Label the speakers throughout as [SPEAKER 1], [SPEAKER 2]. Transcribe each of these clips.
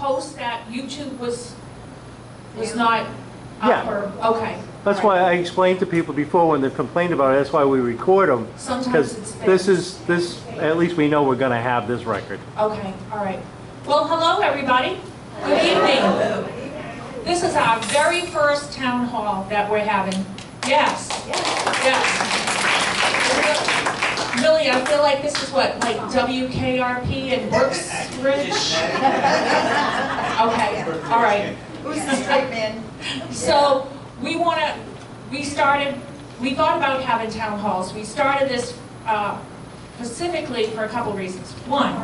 [SPEAKER 1] post that YouTube was not up
[SPEAKER 2] Yeah.
[SPEAKER 1] or, okay.
[SPEAKER 2] That's why I explained to people before when they complained about it, that's why we record them.
[SPEAKER 1] Sometimes it's
[SPEAKER 2] Because this, at least we know we're gonna have this record.
[SPEAKER 1] Okay, all right. Well, hello, everybody. Good evening. This is our very first town hall that we're having. Yes. Yes. Really, I feel like this is what, like WKRP and Brookridge? Okay, all right.
[SPEAKER 3] Who's the straight man?
[SPEAKER 1] So we thought about having town halls. We started this specifically for a couple reasons. One,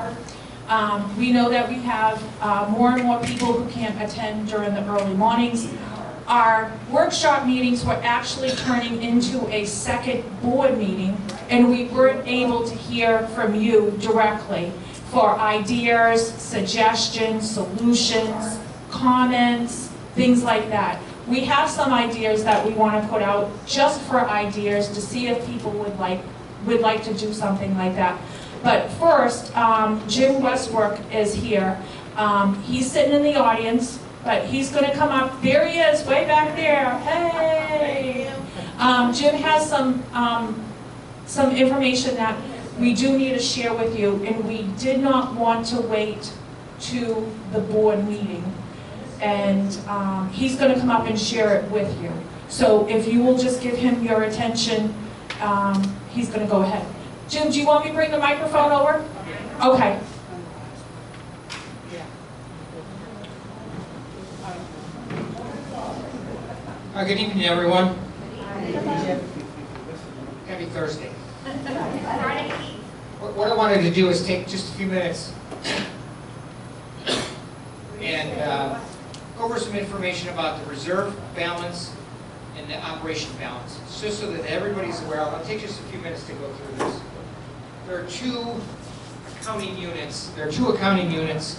[SPEAKER 1] we know that we have more and more people who can't attend during the early mornings. Our workshop meetings were actually turning into a second board meeting, and we weren't able to hear from you directly for ideas, suggestions, solutions, comments, things like that. We have some ideas that we want to put out just for ideas to see if people would like to do something like that. But first, Jim Westbrook is here. He's sitting in the audience, but he's going to come up. There he is, way back there. Hey! Jim has some information that we do need to share with you, and we did not want to wait to the board meeting. And he's going to come up and share it with you. So if you will just give him your attention, he's going to go ahead. Jim, do you want me to bring the microphone over? Okay.
[SPEAKER 4] Good evening, everyone. Happy Thursday. What I wanted to do is take just a few minutes and go over some information about the reserve balance and the operation balance, just so that everybody's aware. I'll take just a few minutes to go through this. There are two accounting units.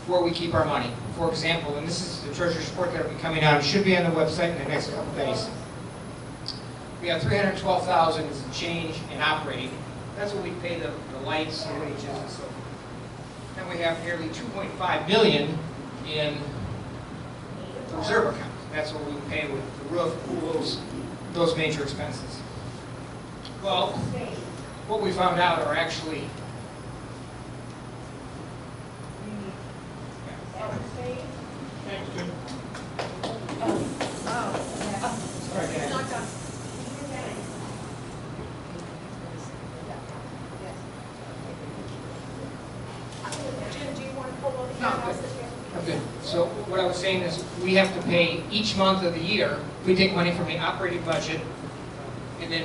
[SPEAKER 4] Where we keep our money. For example, and this is the treasurer's report that will be coming out. It should be on the website in the next couple of days. We have $312,000 and change in operating. That's what we pay the lights, the wages, and so forth. Then we have nearly $2.5 million in the reserve account. That's what we pay with the roof, pools, those major expenses. Well, what we found out are actually Okay, so what I was saying is we have to pay each month of the year. We take money from the operating budget, and then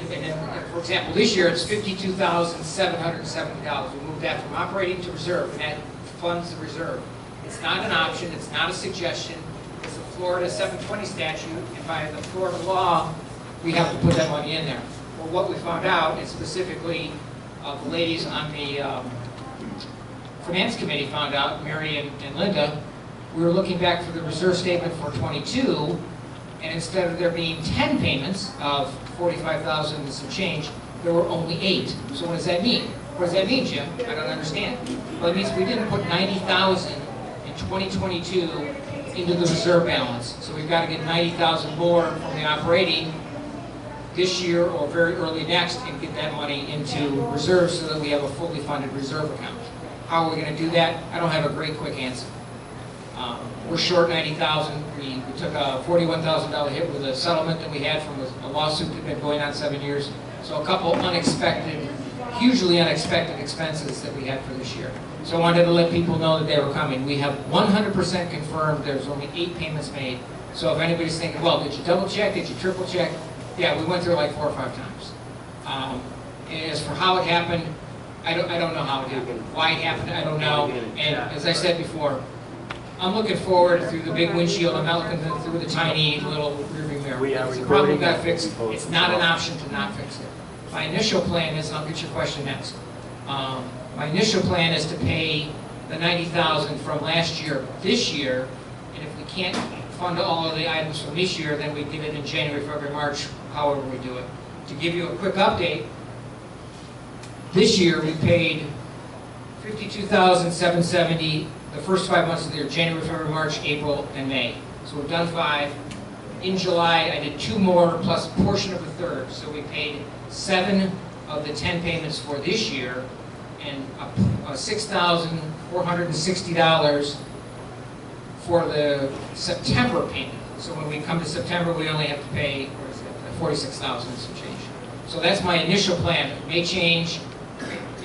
[SPEAKER 4] for example, this year it's $52,770. We moved that from operating to reserve, and that funds the reserve. It's not an option, it's not a suggestion. It's a Florida 720 statute, and by the Florida law, we have to put that money in there. Well, what we found out, and specifically the ladies on the Finance Committee found out, Mary and Linda, we were looking back for the reserve statement for 22, and instead of there being 10 payments of $45,000 and some change, there were only 8. So what does that mean? What does that mean, Jim? I don't understand. Well, it means we didn't put $90,000 in 2022 into the reserve balance. So we've got to get $90,000 more from the operating this year or very early next and get that money into reserve so that we have a fully funded reserve account. How are we going to do that? I don't have a great quick answer. We're short $90,000. We took a $41,000 hit with a settlement that we had from a lawsuit that had been going on 7 years. So a couple unexpected, hugely unexpected expenses that we had for this year. So I wanted to let people know that they were coming. We have 100% confirmed there's only 8 payments made. So if anybody's thinking, well, did you double check? Did you triple check? Yeah, we went through like 4 or 5 times. As for how it happened, I don't know how it happened. Why it happened, I don't know. And as I said before, I'm looking forward through the big windshield. I'm not looking through the tiny little rearview mirror. It's a problem we've got to fix. It's not an option to not fix it. My initial plan is, and I'll get your question next. My initial plan is to pay the $90,000 from last year this year, and if we can't fund all of the items from this year, then we get it in January, February, March, however we do it. To give you a quick update, this year we paid $52,770 the first 5 months of the year, January, February, March, April, and May. So we've done 5. In July, I did 2 more plus a portion of a third. So we paid 7 of the 10 payments for this year, and $6,460 for the September payment. So when we come to September, we only have to pay, what is it, 46,000 and some change. So that's my initial plan. It may change,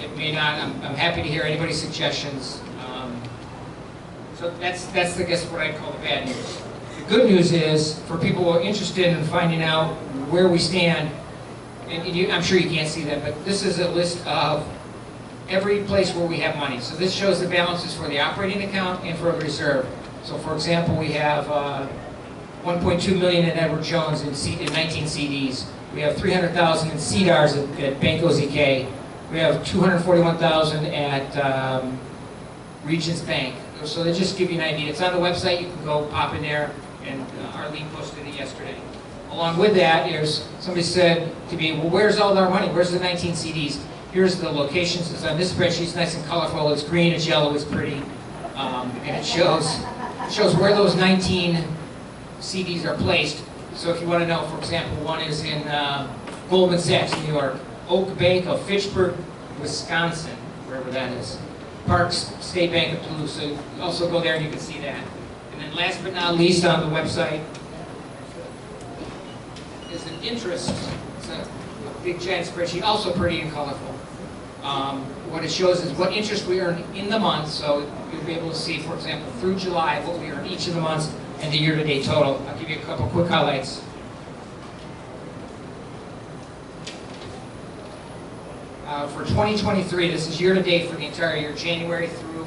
[SPEAKER 4] it may not. I'm happy to hear anybody's suggestions. So that's I guess what I call the bad news. The good news is, for people who are interested in finding out where we stand, and I'm sure you can't see that, but this is a list of every place where we have money. So this shows the balances for the operating account and for the reserve. So for example, we have 1.2 million in Edward Jones in 19 CDs. We have 300,000 in CDARS at Banco ZK. We have 241,000 at Regions Bank. So they just give you an idea. It's on the website. You can go pop in there, and Arlene posted it yesterday. Along with that, somebody said to me, well, where's all our money? Where's the 19 CDs? Here's the locations. It's on this spreadsheet. It's nice and colorful. It's green, it's yellow, it's pretty. And it shows where those 19 CDs are placed. So if you want to know, for example, one is in Goldman Sachs, New York, Oak Bank of Fitchburg, Wisconsin, wherever that is, Parks State Bank of Toulouse. So you also go there and you can see that. And then last but not least on the website is an interest. It's a big giant spreadsheet, also pretty and colorful. What it shows is what interest we earn in the month. So you'll be able to see, for example, through July, what we earn each of the months and the year-to-date total. I'll give you a couple quick highlights. For 2023, this is year-to-date for the entire year, January through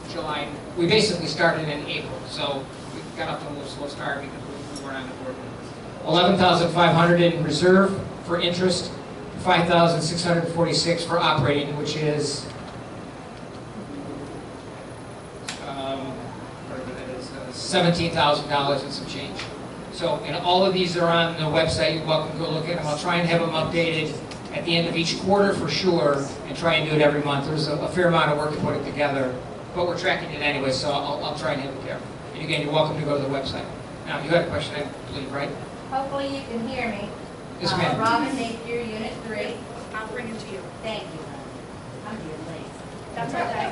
[SPEAKER 4] July. We basically started in April, so we got up to a little slow start because we weren't on the board. 11,500 in reserve for interest, 5,646 for operating, which is $17,000 and some change. So, and all of these are on the website. You're welcome to go look at them. I'll try and have them updated at the end of each quarter for sure, and try and do it every month. There's a fair amount of work to put it together, but we're tracking it anyway, so I'll try and have it there. And again, you're welcome to go to the website. Now, you had a question, I believe, right?
[SPEAKER 3] Hopefully you can hear me.
[SPEAKER 4] Yes, ma'am.
[SPEAKER 3] Robin Napier, Unit 3.
[SPEAKER 1] I'll bring it to you.
[SPEAKER 3] Thank you. I'm being late.
[SPEAKER 1] That's okay.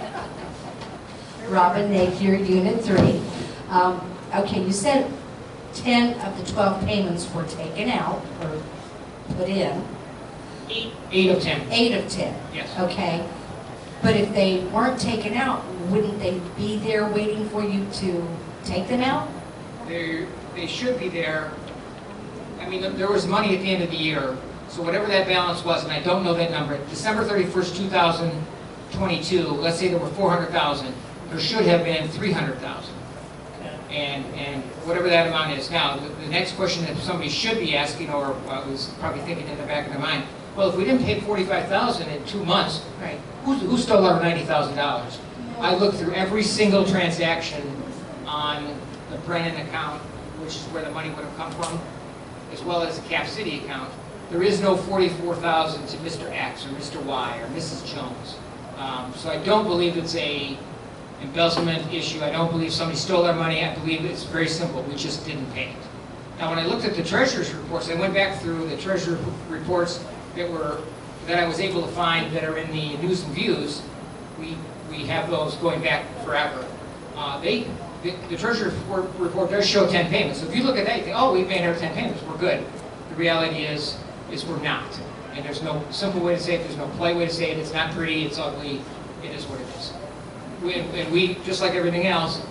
[SPEAKER 3] Robin Napier, Unit 3. Okay, you said 10 of the 12 payments were taken out or put in.
[SPEAKER 4] 8 of 10.
[SPEAKER 3] 8 of 10.
[SPEAKER 4] Yes.
[SPEAKER 3] Okay. But if they weren't taken out, wouldn't they be there waiting for you to take them out?
[SPEAKER 4] They should be there. I mean, there was money at the end of the year, so whatever that balance was, and I don't know that number, December 31st, 2022, let's say there were 400,000, there should have been 300,000. And whatever that amount is. Now, the next question that somebody should be asking, or was probably thinking in the back of their mind, well, if we didn't pay 45,000 in 2 months,
[SPEAKER 3] Right.
[SPEAKER 4] who stole our $90,000? I looked through every single transaction on the Brennan account, which is where the money would have come from, as well as the Cap City account. There is no 44,000 to Mr. X or Mr. Y or Mrs. Jones. So I don't believe it's a embezzlement issue. I don't believe somebody stole our money. I believe it's very simple. We just didn't pay it. Now, when I looked at the treasurer's reports, I went back through the treasurer reports that I was able to find that are in the News and Views. We have those going back forever. The treasurer's report does show 10 payments. So if you look at that, you think, oh, we made our 10 payments. We're good. The reality is we're not. And there's no simple way to say it. There's no polite way to say it. It's not pretty. It's ugly. It is what it is. And we, just like everything else,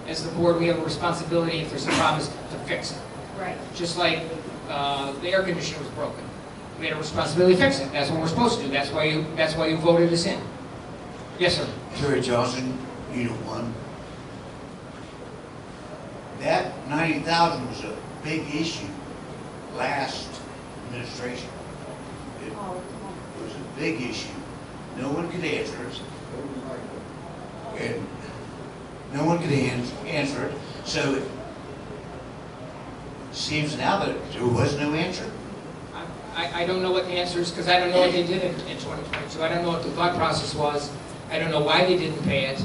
[SPEAKER 4] as the board, we have a responsibility, if there's a problem, to fix it.
[SPEAKER 3] Right.
[SPEAKER 4] Just like the air conditioner was broken. We had a responsibility to fix it. That's what we're supposed to do. That's why you voted us in. Yes, sir.
[SPEAKER 5] Terry Johnson, Unit 1. That 90,000 was a big issue last administration. It was a big issue. No one could answer it. And no one could answer it. So it seems now that there was no answer.
[SPEAKER 4] I don't know what the answer is, because I don't know what they did in 2022. I don't know what the thought process was. I don't know why they didn't pay it.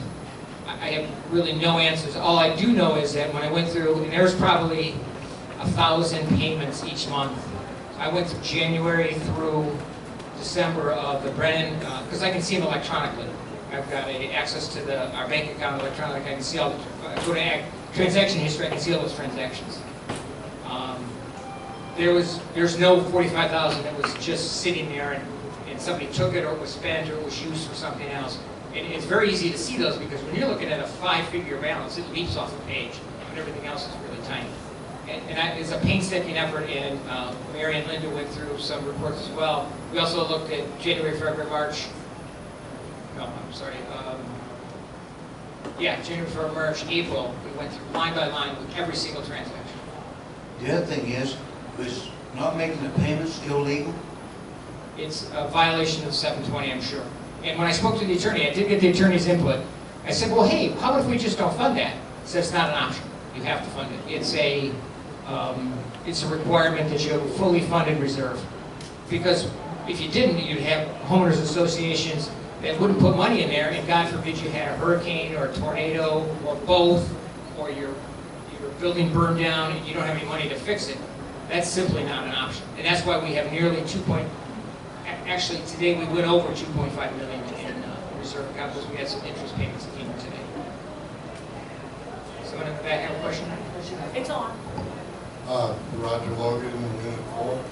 [SPEAKER 4] I have really no answers. All I do know is that when I went through, and there's probably 1,000 payments each month. I went through January through December of the Brennan, because I can see them electronically. I've got access to our bank account electronically. I can see all the, go to transaction history, I can see all those transactions. There's no 45,000 that was just sitting there and somebody took it or it was spent or it was used for something else. And it's very easy to see those because when you're looking at a 5-figure balance, it leaps off the page, but everything else is really tiny. It's a painstaking effort, and Mary and Linda went through some reports as well. We also looked at January, February, March. No, I'm sorry. January, February, March, April. We went through line by line with every single transaction.
[SPEAKER 5] The other thing is, was not making the payments illegal?
[SPEAKER 4] It's a violation of 720, I'm sure. And when I spoke to the attorney, I did get the attorney's input. I said, well, hey, how about if we just don't fund that? He said, it's not an option. You have to fund it. It's a requirement that you have a fully funded reserve. Because if you didn't, you'd have homeowners associations that wouldn't put money in there, and God forbid you had a hurricane or a tornado or both, or your building burned down and you don't have any money to fix it. That's simply not an option. And that's why we have nearly actually today we went over 2.5 million in reserve account because we had some interest payments that came in today. Someone in the back have a question?
[SPEAKER 1] It's on.
[SPEAKER 6] Roger Logan, Unit 4.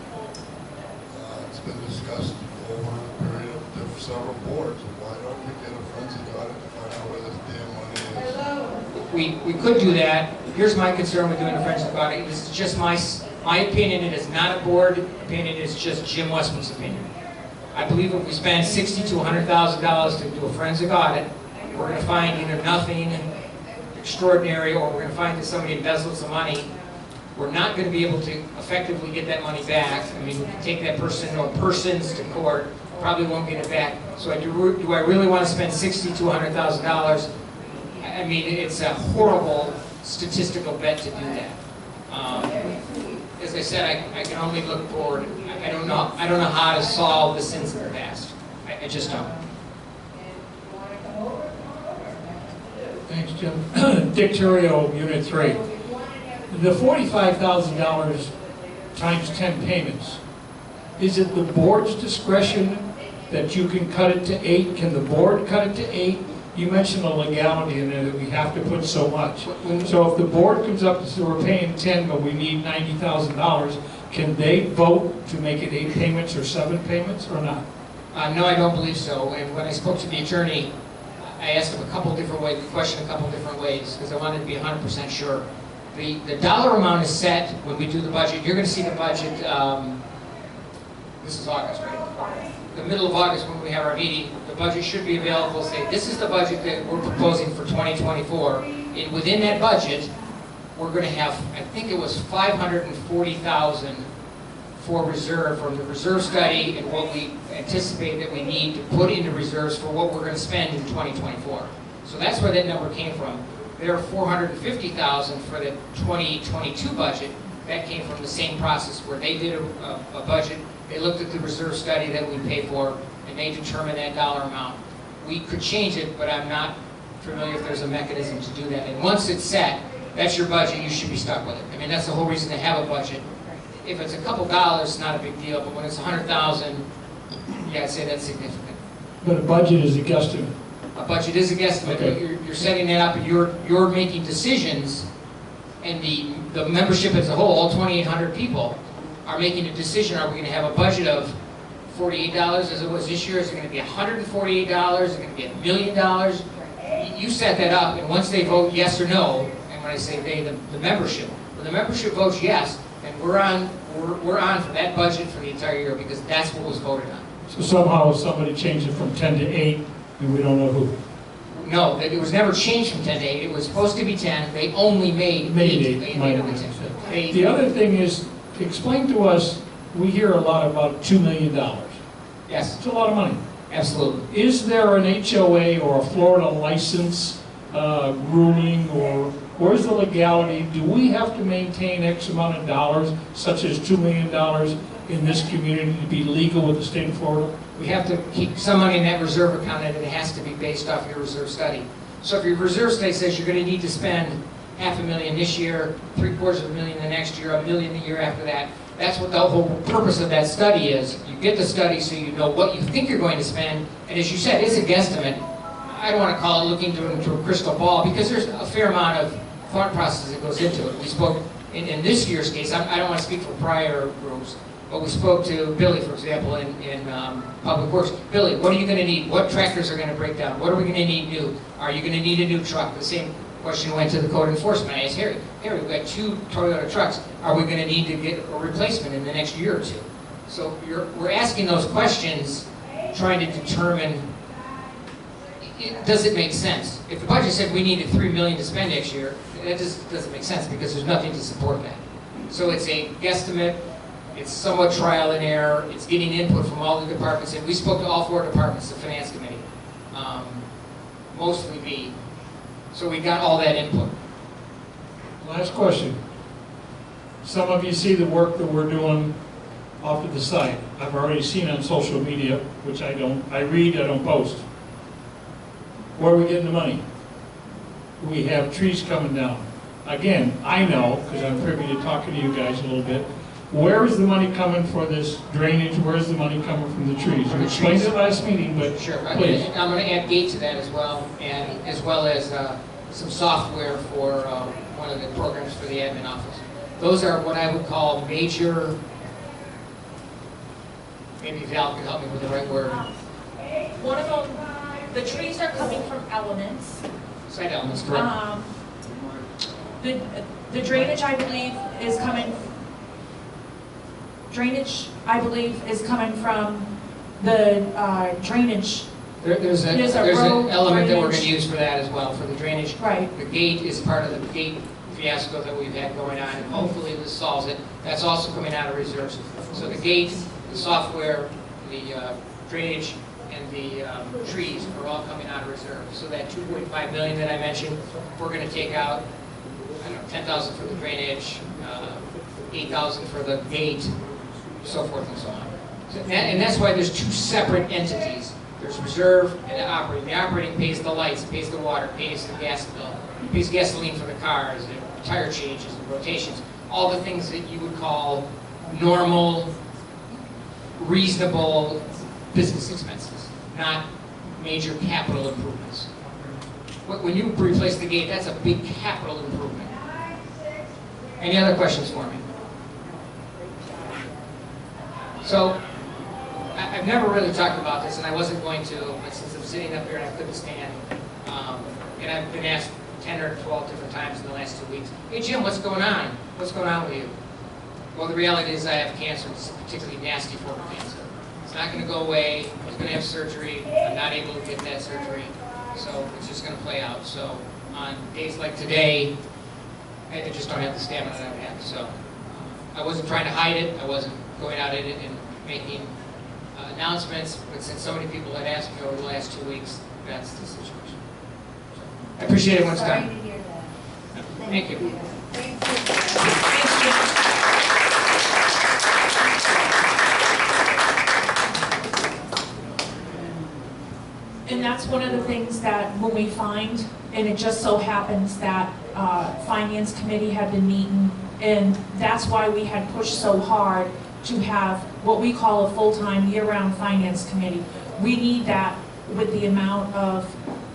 [SPEAKER 6] It's been discussed over a period of several boards. Why don't we get a forensic audit to find out where this damn money is?
[SPEAKER 4] We could do that. Here's my concern with doing a forensic audit. This is just my opinion. It is not a board opinion. It's just Jim Westman's opinion. I believe if we spend $60,000 to $100,000 to do a forensic audit, we're going to find either nothing extraordinary or we're going to find that somebody embezzled some money. We're not going to be able to effectively get that money back. I mean, we can take that person or persons to court, probably won't get it back. So do I really want to spend $60,000 to $100,000? I mean, it's a horrible statistical bet to do that. As I said, I can only look forward. I don't know how to solve the sins of the past. I just don't.
[SPEAKER 7] Thanks, Jim. Dick Terrio, Unit 3. The $45,000 times 10 payments, is it the board's discretion that you can cut it to 8? Can the board cut it to 8? You mentioned the legality in there that we have to put so much. So if the board comes up and says we're paying 10 but we need $90,000, can they vote to make it 8 payments or 7 payments or not?
[SPEAKER 4] No, I don't believe so. And when I spoke to the attorney, I asked him a couple different ways, the question a couple different ways, because I wanted to be 100% sure. The dollar amount is set when we do the budget. You're going to see the budget, this is August, right? The middle of August when we have our meeting, the budget should be available. Say, this is the budget that we're proposing for 2024. And within that budget, we're going to have, I think it was $540,000 for reserve from the reserve study and what we anticipate that we need to put into reserves for what we're going to spend in 2024. So that's where that number came from. There are $450,000 for the 2022 budget. That came from the same process where they did a budget. They looked at the reserve study that we pay for, and they determined that dollar amount. We could change it, but I'm not familiar if there's a mechanism to do that. And once it's set, that's your budget. You should be stuck with it. I mean, that's the whole reason to have a budget. If it's a couple dollars, it's not a big deal. But when it's $100,000, yeah, I'd say that's significant.
[SPEAKER 7] But a budget is a guesstimate.
[SPEAKER 4] A budget is a guesstimate.
[SPEAKER 7] Okay.
[SPEAKER 4] You're setting that up, and you're making decisions, and the membership as a whole, all 2,800 people, are making a decision. Are we going to have a budget of $48 as it was this year? Is it going to be $148? Is it going to be $1 million? You set that up, and once they vote yes or no, and when I say they, the membership, when the membership votes yes, then we're on for that budget for the entire year because that's what was voted on.
[SPEAKER 7] So somehow somebody changed it from 10 to 8, and we don't know who.
[SPEAKER 4] No, it was never changed from 10 to 8. It was supposed to be 10. They only made 8 of the 10.
[SPEAKER 7] The other thing is, explain to us, we hear a lot about $2 million.
[SPEAKER 4] Yes.
[SPEAKER 7] It's a lot of money.
[SPEAKER 4] Absolutely.
[SPEAKER 7] Is there an HOA or a Florida license ruling, or where's the legality? Do we have to maintain X amount of dollars, such as $2 million in this community to be legal with the state of Florida?
[SPEAKER 4] We have to keep some money in that reserve account, and it has to be based off your reserve study. So if your reserve study says you're going to need to spend $500,000 this year, $750,000 the next year, $1 million the year after that, that's what the whole purpose of that study is. You get the study so you know what you think you're going to spend, and as you said, it's a guesstimate. I don't want to call it looking into a crystal ball, because there's a fair amount of thought process that goes into it. We spoke, in this year's case, I don't want to speak for prior groups, but we spoke to Billy, for example, in Public Works. Billy, what are you going to need? What tractors are going to break down? What are we going to need new? Are you going to need a new truck? The same question went to the code enforcement. I asked Harry, we've got 2 Toyota trucks. Are we going to need to get a replacement in the next year or 2? So we're asking those questions, trying to determine, does it make sense? If the budget said we needed $3 million to spend next year, that just doesn't make sense, because there's nothing to support that. So it's a guesstimate. It's somewhat trial and error. It's getting input from all the departments. And we spoke to all 4 departments, the finance committee, mostly me. So we got all that input.
[SPEAKER 7] Last question. Some of you see the work that we're doing off to the side. I've already seen on social media, which I don't. I read, I don't post. Where are we getting the money? We have trees coming down. Again, I know, because I'm privy to talking to you guys a little bit, where is the money coming for this drainage? Where is the money coming from the trees? You explained it last meeting, but
[SPEAKER 4] sure.
[SPEAKER 7] Please.
[SPEAKER 4] I'm going to add gate to that as well, and as well as some software for one of the programs for the admin office. Those are what I would call major, maybe Val can help me with the right word.
[SPEAKER 1] One of them, the trees are coming from Elements.
[SPEAKER 4] Site elements, correct.
[SPEAKER 1] The drainage, I believe, is coming. Drainage, I believe, is coming from the drainage.
[SPEAKER 4] There's an
[SPEAKER 1] road
[SPEAKER 4] element that we're going
[SPEAKER 1] drainage.
[SPEAKER 4] to use for that as well, for the drainage.
[SPEAKER 1] Right.
[SPEAKER 4] The gate is part of the gate fiasco that we've had going on, and hopefully this solves it. That's also coming out of reserves. So the gate, the software, the drainage, and the trees are all coming out of reserve. So that $2.5 million that I mentioned, we're going to take out, I don't know, $10,000 for the drainage, $8,000 for the gate, so forth and so on. And that's why there's 2 separate entities. There's reserve and the operating. The operating pays the lights, pays the water, pays the gas bill, pays gasoline for the cars, the tire changes, the rotations, all the things that you would call normal, reasonable business expenses, not major capital improvements. When you replace the gate, that's a big capital improvement. Any other questions for me? So, I've never really talked about this, and I wasn't going to, but since I'm sitting up here and I couldn't stand, and I've been asked 10 or 12 different times in the last 2 weeks, hey Jim, what's going on? What's going on with you? Well, the reality is I have cancer. It's a particularly nasty form of cancer. It's not going to go away. I'm going to have surgery. I'm not able to get that surgery. So it's just going to play out. So on days like today, I just don't have the stamina that I have. So I wasn't trying to hide it. I wasn't going out in it and making announcements. But since so many people had asked me over the last 2 weeks, that's the situation. So I appreciate everyone's time.
[SPEAKER 8] Sorry to hear that.
[SPEAKER 4] Thank you.
[SPEAKER 1] Thanks, Jim. And that's one of the things that when we find, and it just so happens that Finance Committee had been meeting, and that's why we had pushed so hard to have what we call a full-time year-round Finance Committee. We need that with the amount of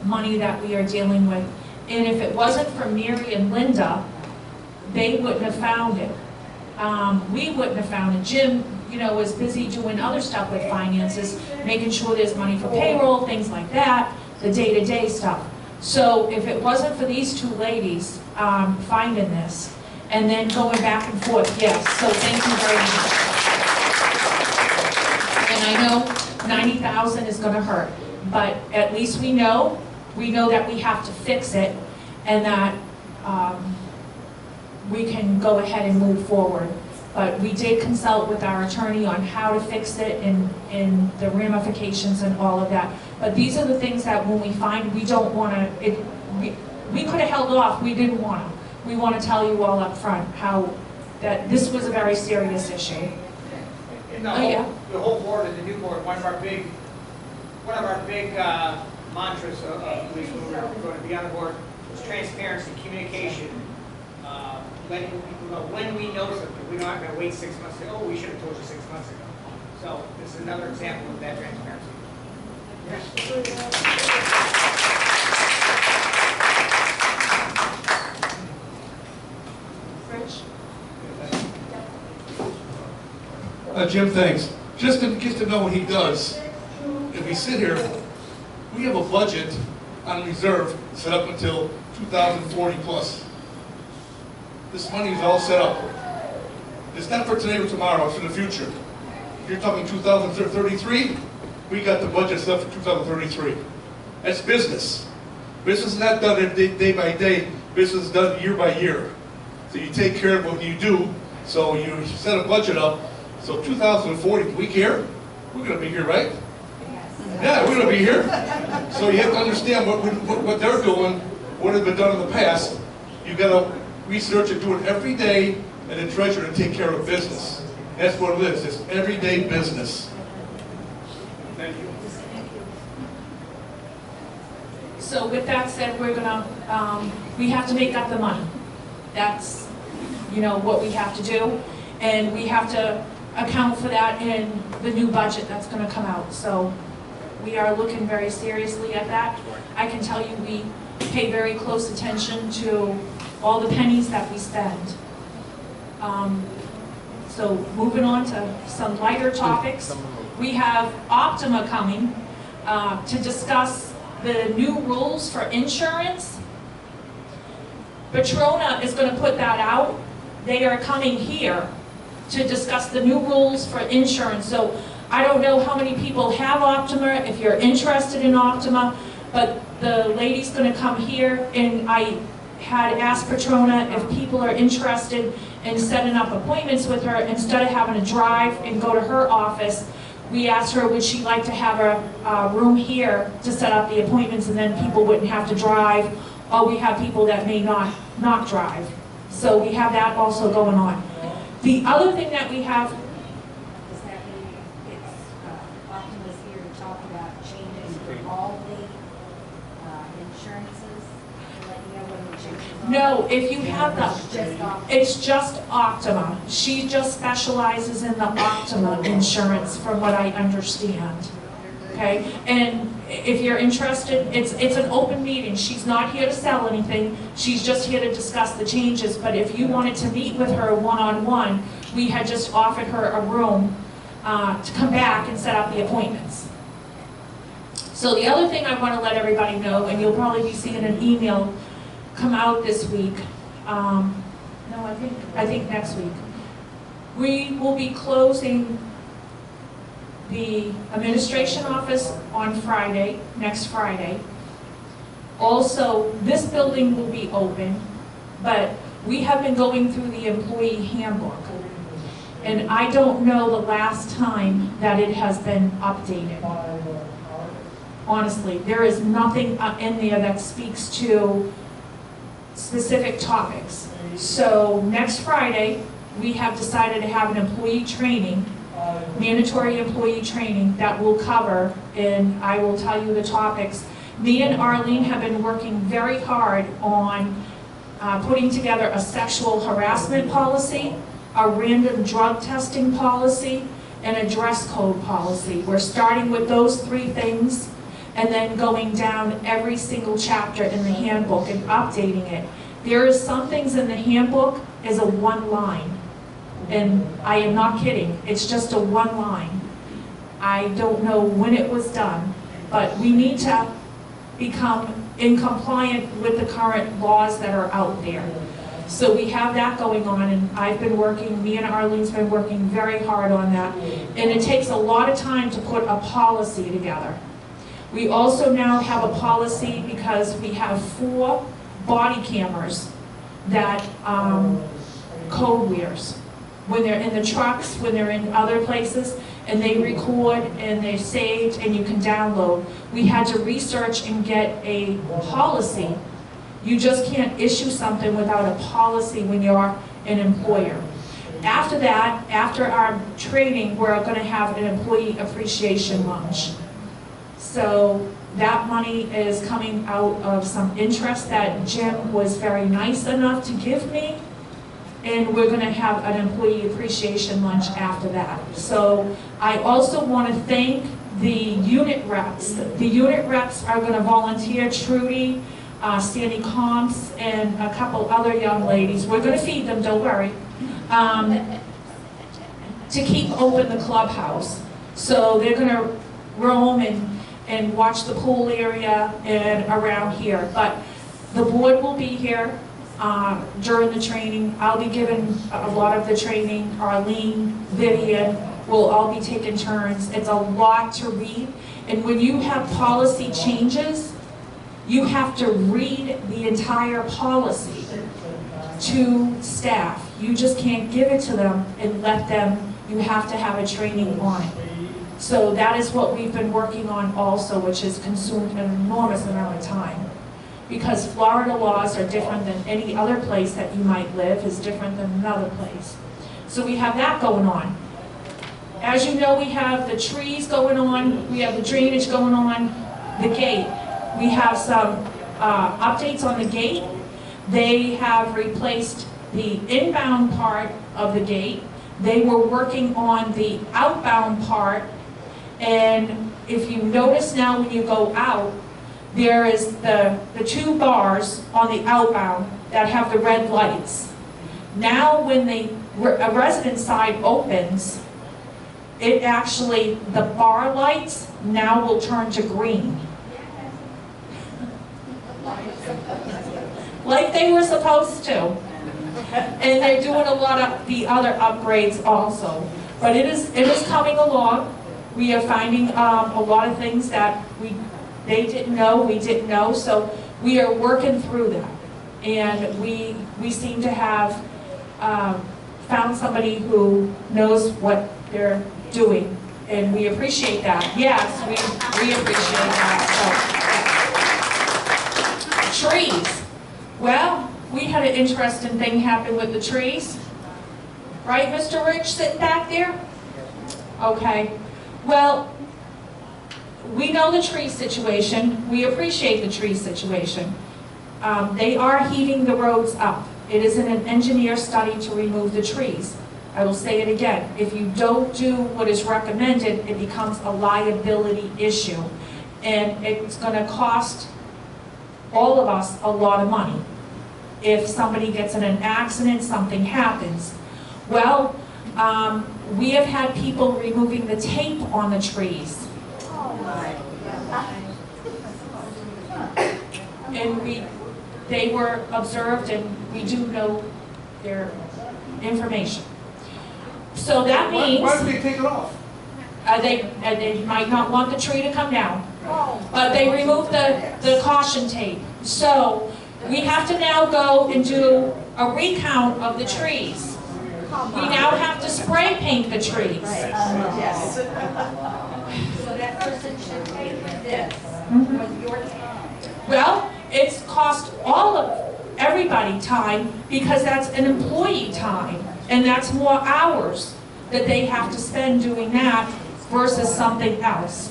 [SPEAKER 1] money that we are dealing with. And if it wasn't for Mary and Linda, they wouldn't have found it. We wouldn't have found it. Jim, you know, was busy doing other stuff with finances, making sure there's money for payroll, things like that, the day-to-day stuff. So if it wasn't for these 2 ladies finding this, and then going back and forth, yes, so thank you very much. And I know 90,000 is gonna hurt, but at least we know that we have to fix it, and that we can go ahead and move forward. But we did consult with our attorney on how to fix it and the ramifications and all of that. But these are the things that when we find we don't want to, we could have held off, we didn't want to. We want to tell you all up front how that this was a very serious issue.
[SPEAKER 9] In the whole board and the new board, one of our big
[SPEAKER 4] mantras of police when we were going to be on board was transparency, communication, letting people know when we know something. We're not going to wait 6 months and say, oh, we should have told you 6 months ago. So this is another example of that transparency.
[SPEAKER 8] Jim, thanks. Just to get to know what he does, if we sit here, we have a budget on reserve set up until 2040 plus. This money is all set up. It's not for today or tomorrow, it's for the future. If you're talking 2033, we got the budget set up for 2033. That's business. Business is not done day by day, business is done year by year. So you take care of what you do, so you set a budget up. So 2040, we here? We're going to be here, right? Yeah, we're going to be here. So you have to understand what they're doing, what has been done in the past. You got to research and do it every day, and then treasure and take care of business. That's what it is. It's everyday business. Thank you.
[SPEAKER 1] So with that said, we're gonna, we have to make up the money. That's, you know, what we have to do, and we have to account for that in the new budget that's going to come out. So we are looking very seriously at that. I can tell you we pay very close attention to all the pennies that we spend. So moving on to some lighter topics, we have Optima coming to discuss the new rules for insurance. Petrona is going to put that out. They are coming here to discuss the new rules for insurance. So I don't know how many people have Optima, if you're interested in Optima, but the lady's going to come here, and I had asked Petrona if people are interested in setting up appointments with her instead of having to drive and go to her office. We asked her would she like to have a room here to set up the appointments, and then people wouldn't have to drive, or we have people that may not drive. So we have that also going on. The other thing that we have,
[SPEAKER 9] Does that mean it's Optima's here to talk about changes for all the insurances? To let you know what the changes are?
[SPEAKER 1] no, if you have
[SPEAKER 9] It's
[SPEAKER 1] the,
[SPEAKER 9] just Optima.
[SPEAKER 1] it's just Optima. She just specializes in the Optima insurance from what I understand. Okay, and if you're interested, it's an open meeting. She's not here to sell anything. She's just here to discuss the changes. But if you wanted to meet with her one-on-one, we had just offered her a room to come back and set up the appointments. So the other thing I want to let everybody know, and you'll probably be seeing an email come out this week. No, I think next week. We will be closing the administration office on Friday, next Friday. Also, this building will be open, but we have been going through the employee handbook. And I don't know the last time that it has been updated. Honestly, there is nothing in there that speaks to specific topics. So next Friday, we have decided to have an employee training, mandatory employee training that will cover, and I will tell you the topics. Me and Arlene have been working very hard on putting together a sexual harassment policy, a random drug testing policy, and a dress code policy. We're starting with those three things and then going down every single chapter in the handbook and updating it. There is some things in the handbook is a one line. And I am not kidding, it's just a one line. I don't know when it was done, but we need to become in compliant with the current laws that are out there. So we have that going on, and I've been working, me and Arlene's been working very hard on that. And it takes a lot of time to put a policy together. We also now have a policy because we have 4 body cameras that code wears. When they're in the trucks, when they're in other places, and they record and they're saved and you can download. We had to research and get a policy. You just can't issue something without a policy when you're an employer. After that, after our training, we're going to have an employee appreciation lunch. So That money is coming out of some interest that Jim was very nice enough to give me. And we're gonna have an employee appreciation lunch after that. So I also wanna thank the unit reps. The unit reps are gonna volunteer, Trudy, Sandy Comps, and a couple other young ladies. We're gonna feed them, don't worry. To keep open the clubhouse. So they're gonna roam and watch the pool area and around here. But the board will be here during the training. I'll be giving a lot of the training. Arlene, Vivian, we'll all be taking turns. It's a lot to read. And when you have policy changes, you have to read the entire policy to staff. You just can't give it to them and let them, you have to have a training on it. So that is what we've been working on also, which has consumed an enormous amount of time. Because Florida laws are different than any other place that you might live, is different than another place. So we have that going on. As you know, we have the trees going on, we have the drainage going on, the gate. We have some updates on the gate. They have replaced the inbound part of the gate. They were working on the outbound part. And if you notice now when you go out, there is the two bars on the outbound that have the red lights. Now when a resident side opens, it actually, the bar lights now will turn to green. Like they were supposed to. And they're doing a lot of the other upgrades also. But it is coming along. We are finding a lot of things that they didn't know, we didn't know, so we are working through that. And we seem to have found somebody who knows what they're doing, and we appreciate that. Yes, we appreciate that. So, trees. Well, we had an interesting thing happen with the trees. Right, Mr. Rich, sitting back there? Okay. Well, we know the tree situation. We appreciate the tree situation. They are heating the roads up. It is in an engineer study to remove the trees. I will say it again. If you don't do what is recommended, it becomes a liability issue. And it's going to cost all of us a lot of money. If somebody gets in an accident, something happens. Well, we have had people removing the tape on the trees. And they were observed, and we do know their information. So that means...
[SPEAKER 8] Why did they take it off?
[SPEAKER 1] They might not want the tree to come down. But they removed the caution tape. So we have to now go and do a recount of the trees. We now have to spray paint the trees.
[SPEAKER 9] Yes. So that person should take this with your time.
[SPEAKER 1] Well, it's cost everybody time, because that's an employee time, and that's more hours that they have to spend doing that versus something else.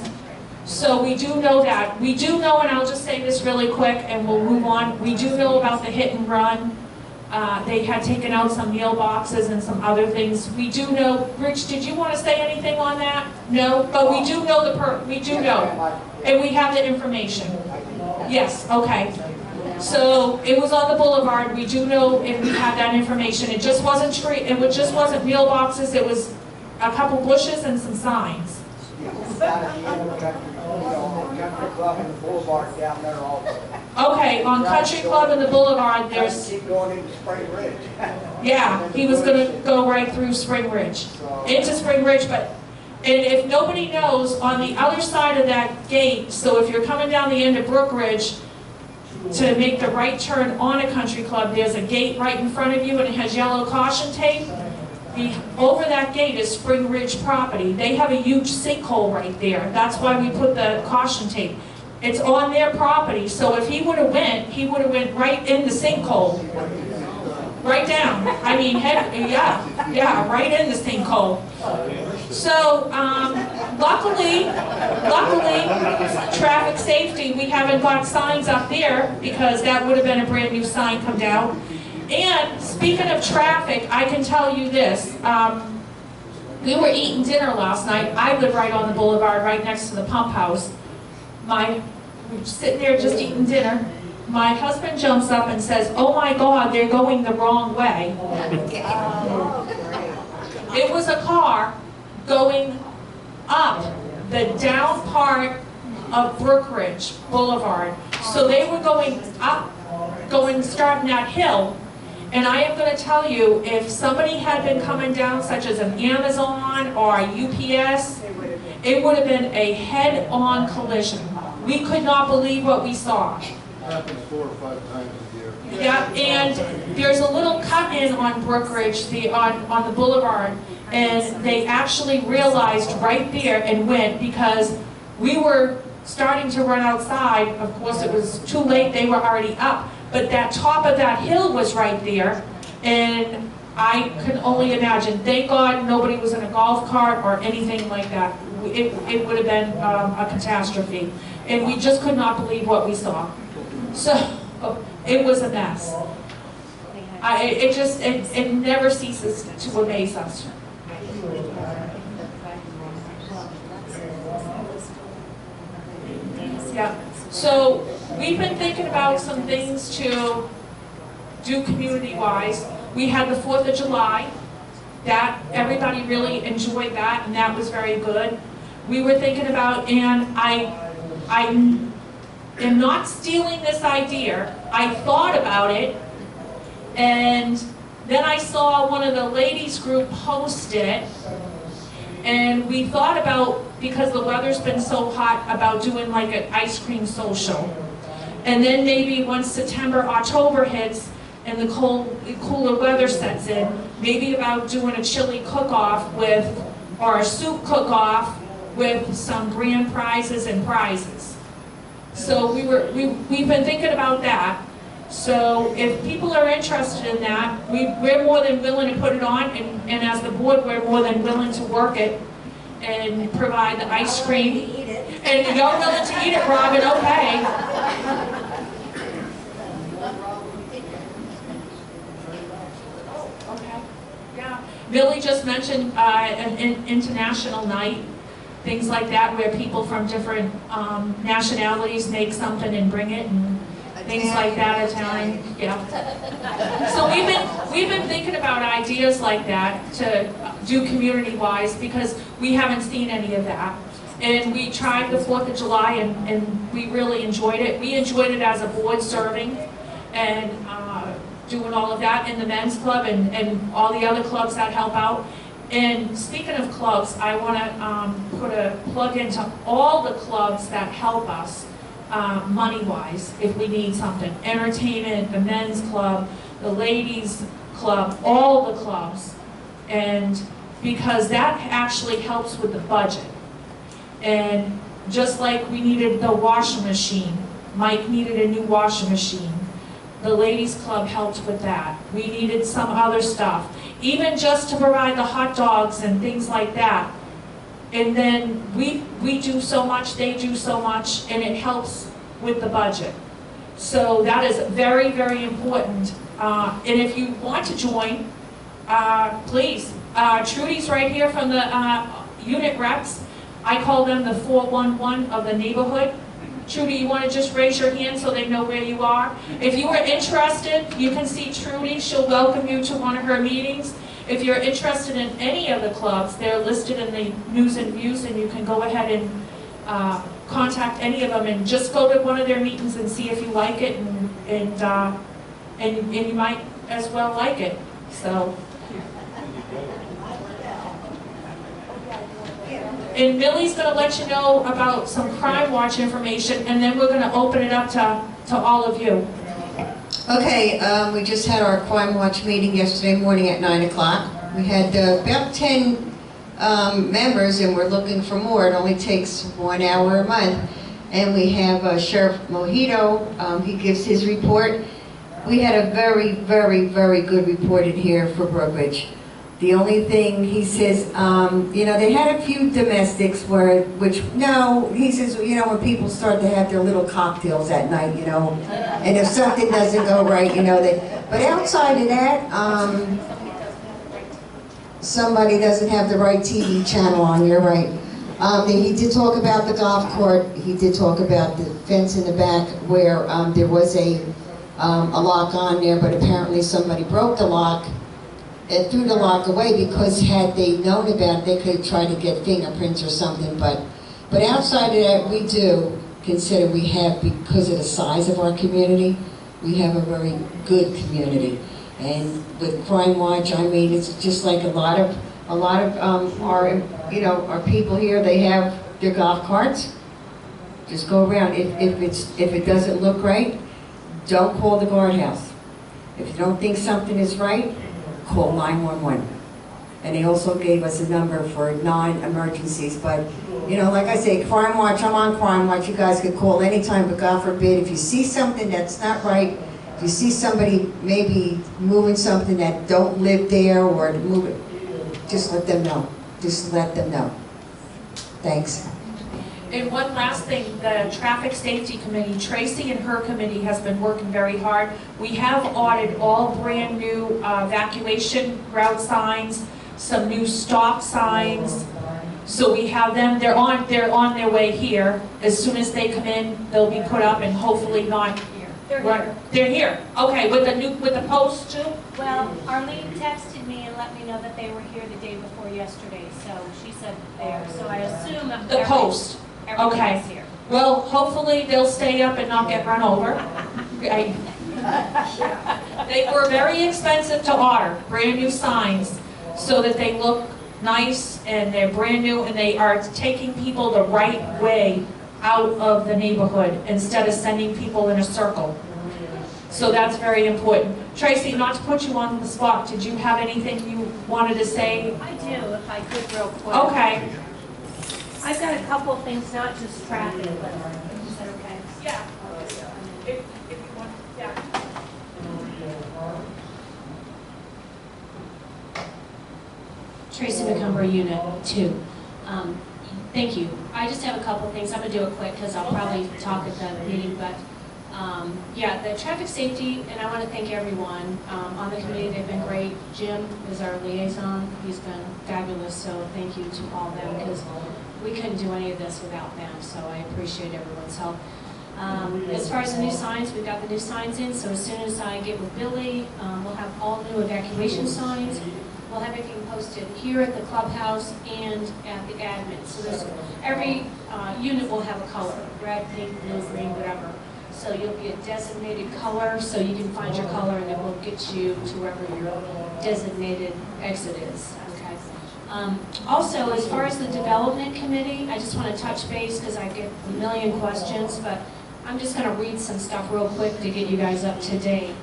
[SPEAKER 1] So we do know that. We do know, and I'll just say this really quick and we'll move on, we do know about the hit and run. They had taken out some mailboxes and some other things. We do know, Rich, did you want to say anything on that? No? But we do know we do know. And we have the information. Yes, okay. So it was on the boulevard. We do know, and we have that information. It just wasn't just wasn't mailboxes. It was a couple bushes and some signs.
[SPEAKER 10] Country Club and the Boulevard down there also.
[SPEAKER 1] Okay, on Country Club and the Boulevard, there's...
[SPEAKER 10] Keep going into Spring Ridge.
[SPEAKER 1] Yeah, he was going to go right through Spring Ridge, into Spring Ridge, but... And if nobody knows, on the other side of that gate, so if you're coming down the end of Brookridge to make the right turn on a Country Club, there's a gate right in front of you and it has yellow caution tape. Over that gate is Spring Ridge property. They have a huge sinkhole right there. That's why we put the caution tape. It's on their property, so if he would have went right in the sinkhole. Right down. I mean, yeah, right in the sinkhole. So, luckily, traffic safety, we haven't got signs up there because that would have been a brand new sign come down. And speaking of traffic, I can tell you this. We were eating dinner last night. I live right on the boulevard, right next to the pump house. We were sitting there just eating dinner. My husband jumps up and says, "Oh my God, they're going the wrong way." It was a car going up the down part of Brookridge Boulevard. So they were going up, starting that hill. And I am going to tell you, if somebody had been coming down, such as an Amazon or a UPS, it would have been a head-on collision. We could not believe what we saw.
[SPEAKER 6] Happens 4 or 5 times a year.
[SPEAKER 1] Yeah, and there's a little cut-in on Brookridge, on the boulevard, and they actually realized right there and went, because we were starting to run outside. Of course, it was too late, they were already up. But that top of that hill was right there, and I can only imagine. Thank God nobody was in a golf cart or anything like that. It would have been a catastrophe. And we just could not believe what we saw. So, it was a mess. It never ceases to amaze us. Yeah. So we've been thinking about some things to do community-wise. We had the 4th of July. That, everybody really enjoyed that, and that was very good. We were thinking about, and I am not stealing this idea. I thought about it, and then I saw one of the ladies group post it, and we thought about, because the weather's been so hot, about doing like an ice cream social. And then maybe once September, October hits, and the cooler weather sets in, maybe about doing a chili cook-off or a soup cook-off with some grand prizes and prizes. So we've been thinking about that. So if people are interested in that, we're more than willing to put it on, and as the board, we're more than willing to work it and provide the ice cream. And you're willing to eat it, Robin, okay. Okay, yeah. Billy just mentioned an international night, things like that, where people from different nationalities make something and bring it, and things like that, Italian, yeah. So we've been thinking about ideas like that to do community-wise, because we haven't seen any of that. And we tried the 4th of July, and we really enjoyed it. We enjoyed it as a board, serving and doing all of that in the men's club and all the other clubs that help out. And speaking of clubs, I want to put a plug into all the clubs that help us money-wise, if we need something. Entertainment, the men's club, the ladies club, all the clubs. And because that actually helps with the budget. And just like we needed the washing machine, Mike needed a new washing machine. The ladies club helped with that. We needed some other stuff. Even just to provide the hot dogs and things like that. And then we do so much, they do so much, and it helps with the budget. So that is very, very important. And if you want to join, please. Trudy's right here from the unit reps. I call them the 411 of the neighborhood. Trudy, you want to just raise your hand so they know where you are? If you are interested, you can see Trudy. She'll welcome you to one of her meetings. If you're interested in any of the clubs, they're listed in the news and views, and you can go ahead and contact any of them and just go to one of their meetings and see if you like it, and you might as well like it. So. And Millie's going to let you know about some Crime Watch information, and then we're going to open it up to all of you.
[SPEAKER 11] Okay, we just had our Crime Watch meeting yesterday morning at 9 o'clock. We had about 10 members, and we're looking for more. It only takes 1 hour a month. And we have Sheriff Mojito. He gives his report. We had a very, very, very good report in here for Brookridge. The only thing, he says, you know, they had a few domestics where, no, he says, you know, when people start to have their little cocktails at night, you know, and if something doesn't go right, you know, but outside of that, somebody doesn't have the right TV channel on, you're right. He did talk about the golf court, he did talk about the fence in the back where there was a lock on there, but apparently somebody broke the lock and threw the lock away, because had they known about it, they could try to get fingerprints or something. But outside of that, we do consider we have, because of the size of our community, we have a very good community. And with Crime Watch, I mean, it's just like a lot of our, you know, our people here, they have their golf carts. Just go around. If it doesn't look right, don't call the guardhouse. If you don't think something is right, call 911. And they also gave us a number for non-emergencies. But, you know, like I say, Crime Watch, I'm on Crime Watch. You guys could call anytime, but God forbid, if you see something that's not right, if you see somebody maybe moving something that don't live there or move it, just let them know. Just let them know. Thanks.
[SPEAKER 1] And one last thing, the Traffic Safety Committee, Tracy and her committee has been working very hard. We have audited all brand new evacuation route signs, some new stop signs. So we have them, they're on their way here. As soon as they come in, they'll be put up and hopefully not.
[SPEAKER 9] They're here.
[SPEAKER 1] They're here. Okay, with the post too?
[SPEAKER 9] Well, Arlene texted me and let me know that they were here the day before yesterday, so she said there. So I assume that
[SPEAKER 1] The post. Okay.
[SPEAKER 9] everybody's here.
[SPEAKER 1] Well, hopefully they'll stay up and not get run over. They were very expensive to order, brand new signs, so that they look nice and they're brand new and they are taking people the right way out of the neighborhood instead of sending people in a circle. So that's very important. Tracy, not to put you on the spot, did you have anything you wanted to say?
[SPEAKER 9] I do, if I could real quick.
[SPEAKER 1] Okay.
[SPEAKER 9] I've got a couple of things, not just traffic, but is that okay?
[SPEAKER 1] Yeah. If you want, yeah.
[SPEAKER 12] Tracy McCumber, Unit 2. Thank you. I just have a couple things. I'm going to do it quick because I'll probably talk at the meeting, but yeah, the traffic safety, and I want to thank everyone on the committee. They've been great. Jim is our liaison. He's been fabulous, so thank you to all of them, because we couldn't do any of this without them, so I appreciate everyone's help. As far as the new signs, we've got the new signs in, so as soon as I get with Billy, we'll have all new evacuation signs. We'll have everything posted here at the clubhouse and at the admin. So there's, every unit will have a color, red, pink, blue, green, whatever. So you'll be a designated color, so you can find your color and it will get you to wherever your designated exit is. Okay. Also, as far as the development committee, I just want to touch base because I get a million questions, but I'm just going to read some stuff real quick to get you guys up to date.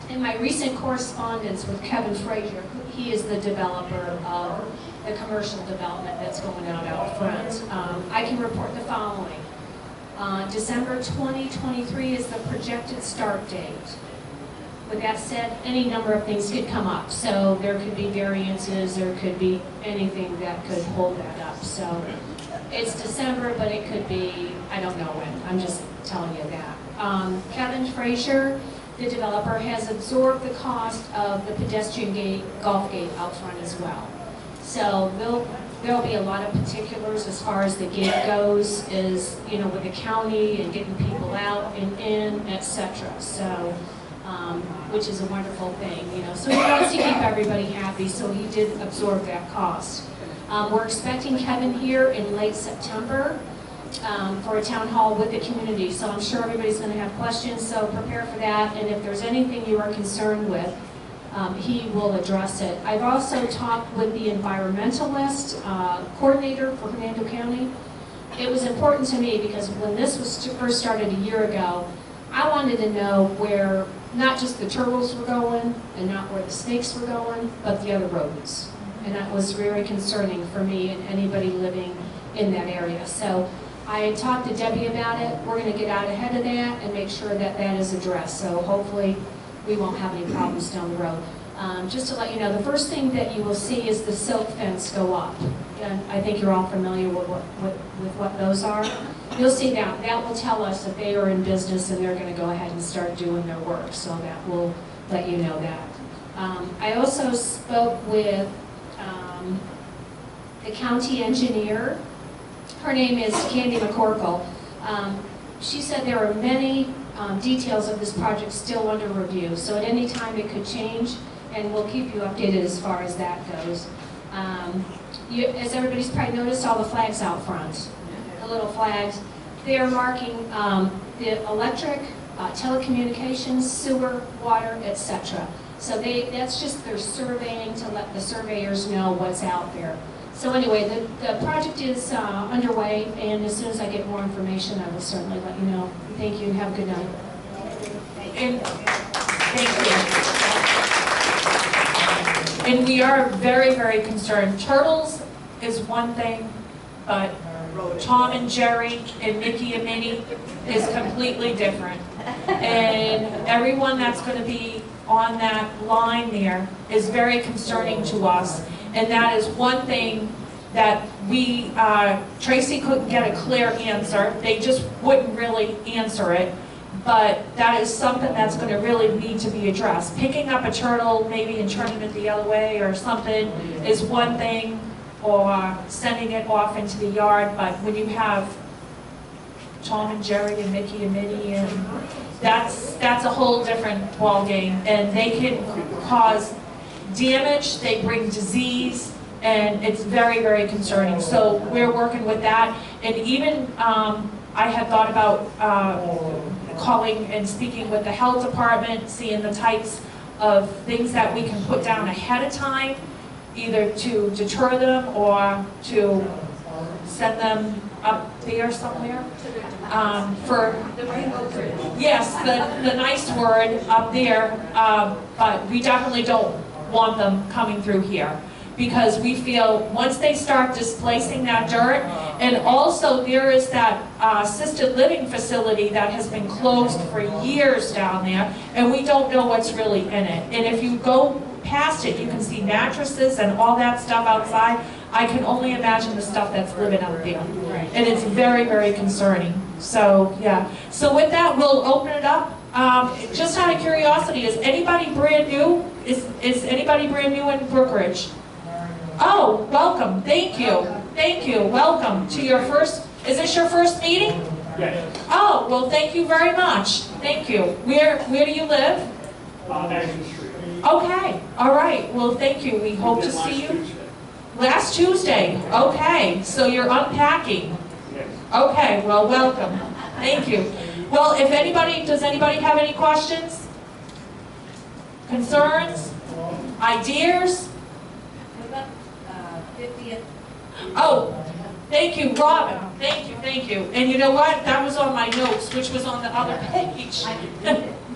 [SPEAKER 12] In my recent correspondence with Kevin Frazier, he is the developer of the commercial development that's going out front, I can report the following. December 2023 is the projected start date. With that said, any number of things could come up. So there could be variances, there could be anything that could hold that up. So it's December, but it could be, I don't know when. I'm just telling you that. Kevin Frazier, the developer, has absorbed the cost of the pedestrian gate, golf gate out front as well. So there'll be a lot of particulars as far as the gate goes, is, you know, with the county and getting people out and in, etc. So, which is a wonderful thing, you know. So he wants to keep everybody happy, so he did absorb that cost. We're expecting Kevin here in late September for a town hall with the community. So I'm sure everybody's going to have questions, so prepare for that. And if there's anything you are concerned with, he will address it. I've also talked with the environmentalist coordinator for Hernando County. It was important to me because when this was first started a year ago, I wanted to know where not just the turtles were going and not where the snakes were going, but the other rodents. And that was very concerning for me and anybody living in that area. So I had talked to Debbie about it. We're going to get out ahead of that and make sure that that is addressed. So hopefully we won't have any problems down the road. Just to let you know, the first thing that you will see is the silk fence go up. And I think you're all familiar with what those are. You'll see that. That will tell us that they are in business and they're going to go ahead and start doing their work. So that will let you know that. I also spoke with the county engineer. Her name is Candy McCorkle. She said there are many details of this project still under review. So at any time it could change, and we'll keep you updated as far as that goes. As everybody's probably noticed, all the flags out front, the little flags, they are marking the electric, telecommunications, sewer, water, etc. So that's just their surveying to let the surveyors know what's out there. So anyway, the project is underway, and as soon as I get more information, I will certainly let you know. Thank you, and have a good night.
[SPEAKER 1] And thank you. And we are very, very concerned. Turtles is one thing, but Tom and Jerry and Mickey and Minnie is completely different. And everyone that's going to be on that line there is very concerning to us. And that is one thing that we, Tracy couldn't get a clear answer. They just wouldn't really answer it. But that is something that's going to really need to be addressed. Picking up a turtle maybe and turning it the other way or something is one thing, or sending it off into the yard. But when you have Tom and Jerry and Mickey and Minnie, and that's a whole different ball game. And they can cause damage, they bring disease, and it's very, very concerning. So we're working with that. And even I had thought about calling and speaking with the health department, seeing the types of things that we can put down ahead of time, either to deter them or to send them up there somewhere. Yes, the nice word up there, but we definitely don't want them coming through here, because we feel once they start displacing that dirt, and also there is that assisted living facility that has been closed for years down there, and we don't know what's really in it. And if you go past it, you can see mattresses and all that stuff outside. I can only imagine the stuff that's living out there. And it's very, very concerning. So, yeah. So with that, we'll open it up. Just out of curiosity, is anybody brand new? Is anybody brand new in Brookridge? Oh, welcome. Thank you. Thank you. Welcome to your first, is this your first meeting?
[SPEAKER 13] Yes.
[SPEAKER 1] Oh, well, thank you very much. Thank you. Where do you live?
[SPEAKER 13] Ashton Street.
[SPEAKER 1] Okay. All right. Well, thank you. We hope to see you. Last Tuesday. Okay. So you're unpacking.
[SPEAKER 13] Yes.
[SPEAKER 1] Okay. Well, welcome. Thank you. Well, if anybody, does anybody have any questions? Concerns? Ideas?
[SPEAKER 9] What about 50th?
[SPEAKER 1] Oh, thank you, Robin. Thank you, thank you. And you know what? That was on my notes, which was on the other page.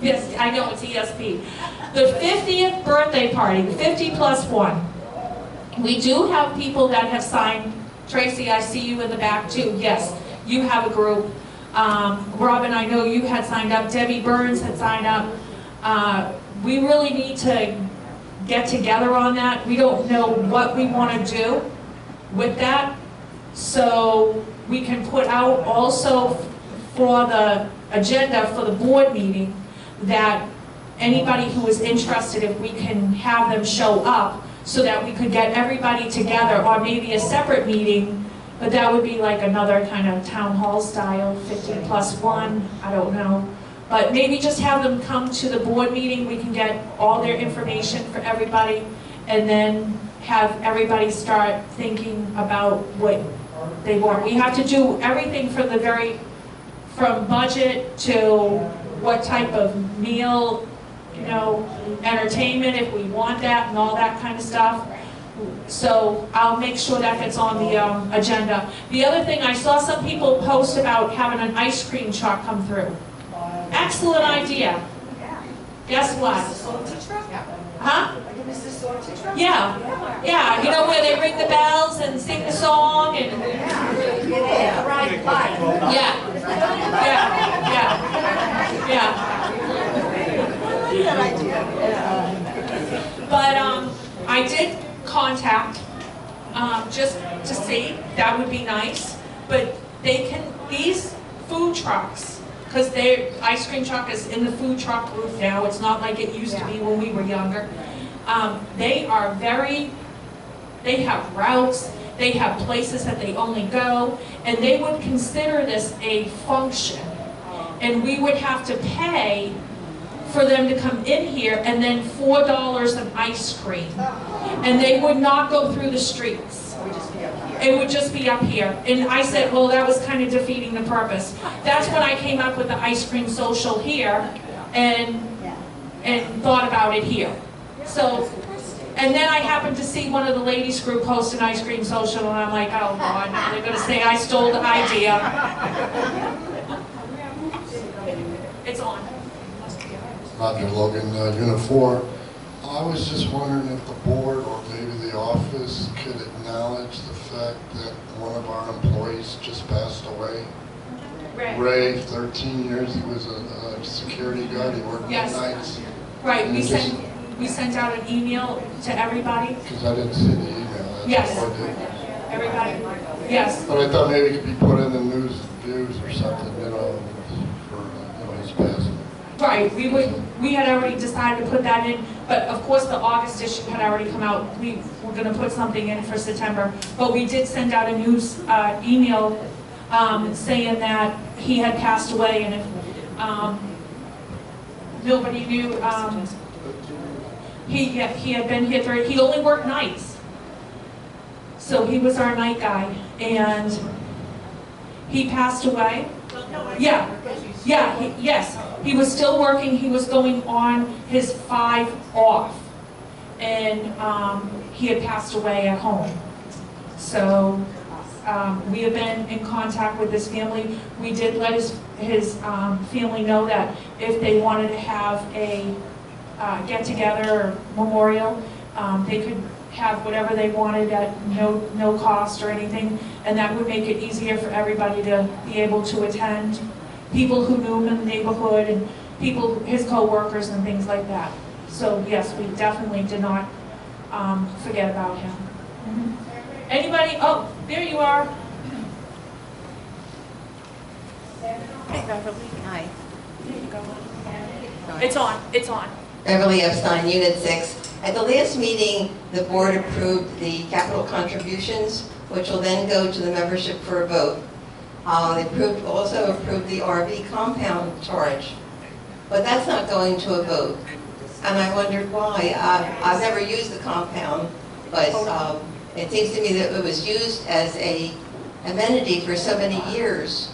[SPEAKER 1] Yes, I know, it's ESP. The 50th birthday party, 50 plus 1. We do have people that have signed. Tracy, I see you in the back too. Yes, you have a group. Robin, I know you had signed up. Debbie Burns had signed up. We really need to get together on that. We don't know what we want to do with that. So we can put out also for the agenda for the board meeting that anybody who is interested, if we can have them show up so that we could get everybody together, or maybe a separate meeting, but that would be like another kind of town hall style, 50 plus 1, I don't know. But maybe just have them come to the board meeting, we can get all their information for everybody, and then have everybody start thinking about what they want. We have to do everything from from budget to what type of meal, you know, entertainment, if we want that, and all that kind of stuff. So I'll make sure that gets on the agenda. The other thing, I saw some people post about having an ice cream truck come through. Excellent idea. Guess what? Huh? Yeah. Yeah, you know where they ring the bells and sing the song and... Yeah. Yeah. Yeah. Yeah. did contact, just to see, that would be nice, but these food trucks, because ice cream truck is in the food truck group now, it's not like it used to be when we were younger. They have routes, they have places that they only go, and they would consider this a function. And we would have to pay for them to come in here, and then $4 of ice cream. And they would not go through the streets. It would just be up here. And I said, well, that was kind of defeating the purpose. That's when I came up with the ice cream social here and thought about it here. So, and then I happened to see one of the ladies group post an ice cream social, and I'm like, oh God, now they're gonna say I stole the idea. It's on.
[SPEAKER 6] Roger Logan, Unit 4. I was just wondering if the board or maybe the office could acknowledge the fact that one of our employees just passed away. Ray, 13 years, he was a security guard, he worked nights.
[SPEAKER 1] Right, we sent out an email to everybody.
[SPEAKER 6] Because I didn't see the email, that's
[SPEAKER 1] Yes.
[SPEAKER 6] all I did.
[SPEAKER 1] Everybody, yes.
[SPEAKER 6] But I thought maybe it could be put in the news or something, you know, for his passing.
[SPEAKER 1] Right, we had already decided to put that in, but of course the August issue had already come out. We were gonna put something in for September, but we did send out a news email saying that he had passed away, and if nobody knew, he had been here he only worked nights. So he was our night guy, and he passed away. Yes. He was still working. He was going on his 5 off, and he had passed away at home. So we have been in contact with his family. We did let his family know that if they wanted to have a get-together or memorial, they could have whatever they wanted at no cost or anything, and that would make it easier for everybody to be able to attend. People who knew him in the neighborhood and his co-workers and things like that. So yes, we definitely did not forget about him. Anybody? Oh, there you are.
[SPEAKER 14] Hi.
[SPEAKER 1] It's on. It's on.
[SPEAKER 14] Beverly Epstein, Unit 6. At the last meeting, the board approved the capital contributions, which will then go to the membership for a vote. They also approved the RV compound charge, but that's not going to a vote. And I wondered why. I've never used the compound, but it seems to me that it was used as an amenity for so many years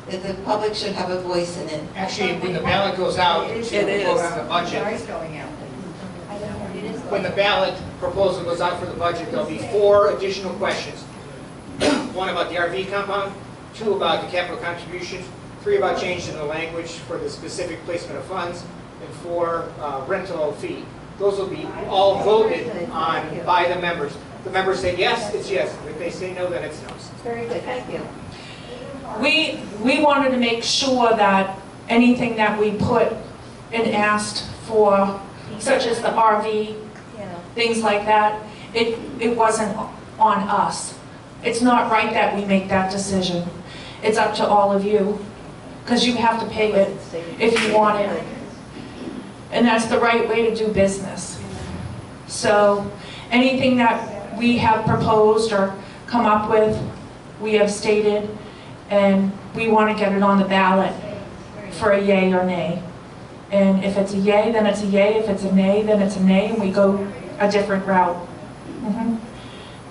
[SPEAKER 14] that the public should have a voice in it.
[SPEAKER 4] Actually, when the ballot goes out, it goes on the budget. When the ballot proposal goes out for the budget, there'll be 4 additional questions. 1 about the RV compound, 2 about the capital contributions, 3 about changing the language for the specific placement of funds, and 4 rental fee. Those will be all voted on by the members. The members say yes, it's yes. If they say no, then it's no.
[SPEAKER 14] Very good, thank you.
[SPEAKER 1] We wanted to make sure that anything that we put and asked for, such as the RV, things like that, it wasn't on us. It's not right that we make that decision. It's up to all of you, because you have to pay it if you want it. And that's the right way to do business. So anything that we have proposed or come up with, we have stated, and we want to get it on the ballot for a yay or nay. And if it's a yay, then it's a yay. If it's a nay, then it's a nay, and we go a different route.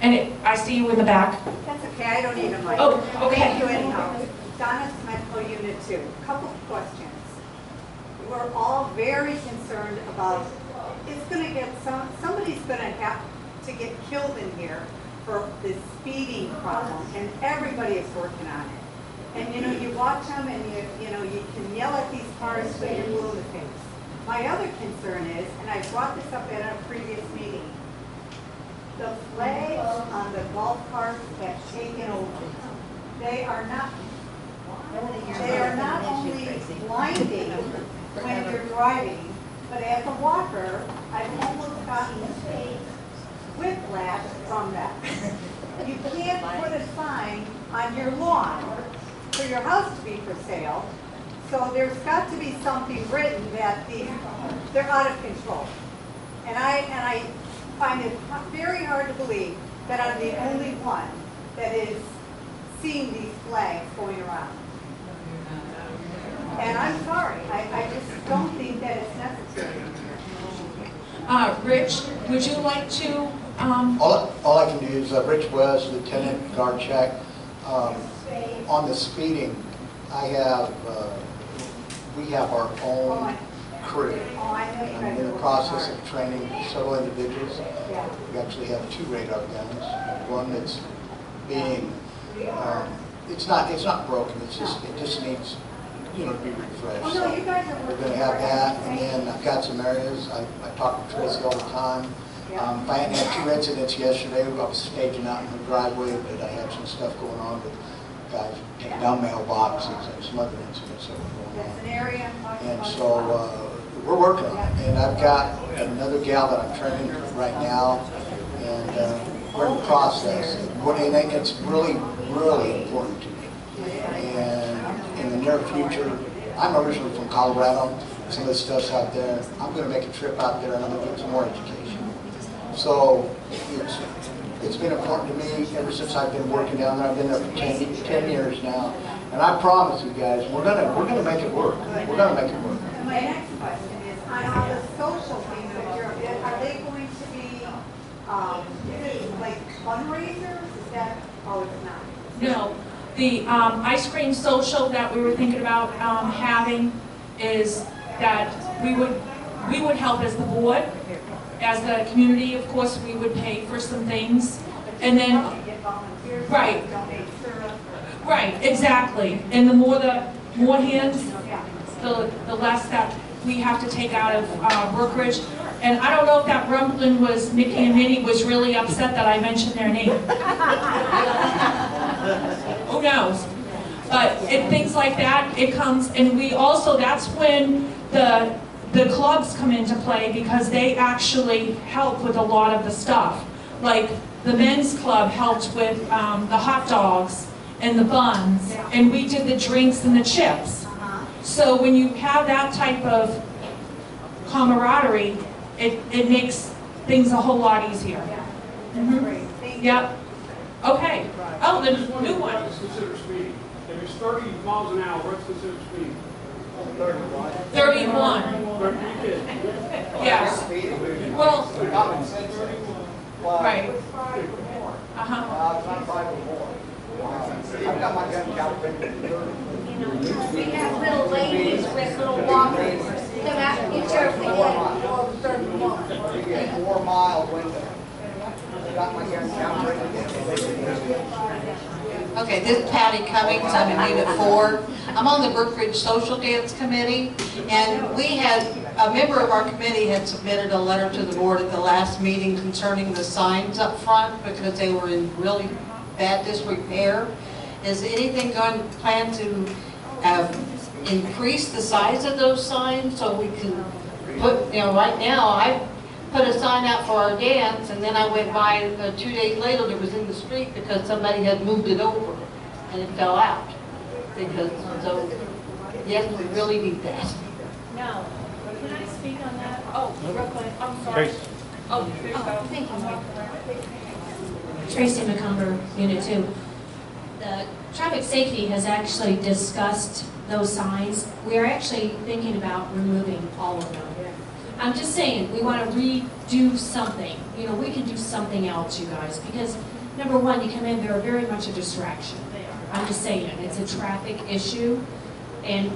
[SPEAKER 1] And I see you in the back.
[SPEAKER 15] That's okay, I don't need a mic.
[SPEAKER 1] Oh, okay.
[SPEAKER 15] Thank you anyhow. Donna Smedco, Unit 2. Couple of questions. We're all very concerned about, it's going to get, somebody's going to have to get killed in here for this speeding problem, and everybody is working on it. And you know, you watch them and you know, you can yell at these cars till you're blue in the face. My other concern is, and I brought this up at a previous meeting, the flags on the golf carts have taken over. They are not only blinding when you're driving, but as a walker, I've almost gotten whiplash from that. You can't put a sign on your lawn for your house to be for sale. So there's got to be something written that they're out of control. And I find it very hard to believe that I'm the only one that is seeing these flags going around. And I'm sorry, I just don't think that it's necessary.
[SPEAKER 1] Rich, would you like to,
[SPEAKER 10] All I can do is, Rich West, Lieutenant Guard Check. On the speeding, we have our own crew. I'm in the process of training several individuals. We actually have 2 radar guns. One that's being, it's not broken. It just needs, to be refreshed.
[SPEAKER 15] Oh, no, you guys are
[SPEAKER 10] We're going to have that, and then I've got some areas. I talk to Tracy all the time. If I hadn't had 2 incidents yesterday, I was staging out in the driveway, but I had some stuff going on with guys taking down mailboxes and some other incidents that were going
[SPEAKER 15] That's
[SPEAKER 10] on.
[SPEAKER 15] an area.
[SPEAKER 10] And so we're working on it. And I've got another gal that I'm training right now, and we're in the process. And it's really, really important to me. And in the near future, I'm originally from Colorado. Some of this stuff's out there. I'm going to make a trip out there, and I'm going to get some more education. So it's been important to me ever since I've been working down there. I've been there for 10 years now. And I promise you guys, we're gonna make it work. We're gonna make it work.
[SPEAKER 15] And my next question is, on all the social things that you're, are they going to be, like fundraisers? Is that, oh, it's not?
[SPEAKER 1] no, the ice cream social that we were thinking about having is that we would help as the board. As the community, of course, we would pay for some things, and then, right, exactly. And the more hands, the less that we have to take out of Brookridge. And I don't know if that rumbling was Mickey and Minnie was really upset that I mentioned their name. Who knows? But things like that, it comes, and we also, that's when the clubs come into play, because they actually help with a lot of the stuff. Like the men's club helped with the hot dogs and the buns, and we did the drinks and the chips. So when you have that type of camaraderie, it makes things a whole lot easier. Yep. Okay. Oh, the new one.
[SPEAKER 13] What's considered speeding? If it's 30 miles an hour, what's considered speeding?
[SPEAKER 1] 31.
[SPEAKER 13] 30,
[SPEAKER 1] Yes. Well,
[SPEAKER 10] Common sense.
[SPEAKER 1] right.
[SPEAKER 10] I've got my gun calibrated.
[SPEAKER 9] We have little ladies with little walkers. Come out, be careful, over 31.
[SPEAKER 10] You get 4 mile window. I've got my gun calibrated.
[SPEAKER 16] Okay, this is Patty Cummings, I'm in Unit 4. I'm on the Brookridge Social Dance Committee, and we had, a member of our committee had submitted a letter to the board at the last meeting concerning the signs up front because they were in really bad disrepair. Is anything planned to increase the size of those signs so we can put, right now, I put a sign out for our dance, and then I went by 2 days later, it was in the street because somebody had moved it over and it fell out. So, yes, we really need that.
[SPEAKER 12] No. Can I speak on that? Oh, real quick, I'm sorry. Oh, thank you. Tracy McCumber, Unit 2. The traffic safety has actually discussed those signs. We are actually thinking about removing all of them. I'm just saying, we want to redo something. We can do something else, you guys, because number one, you come in, they're very much a distraction. I'm just saying, it's a traffic issue. And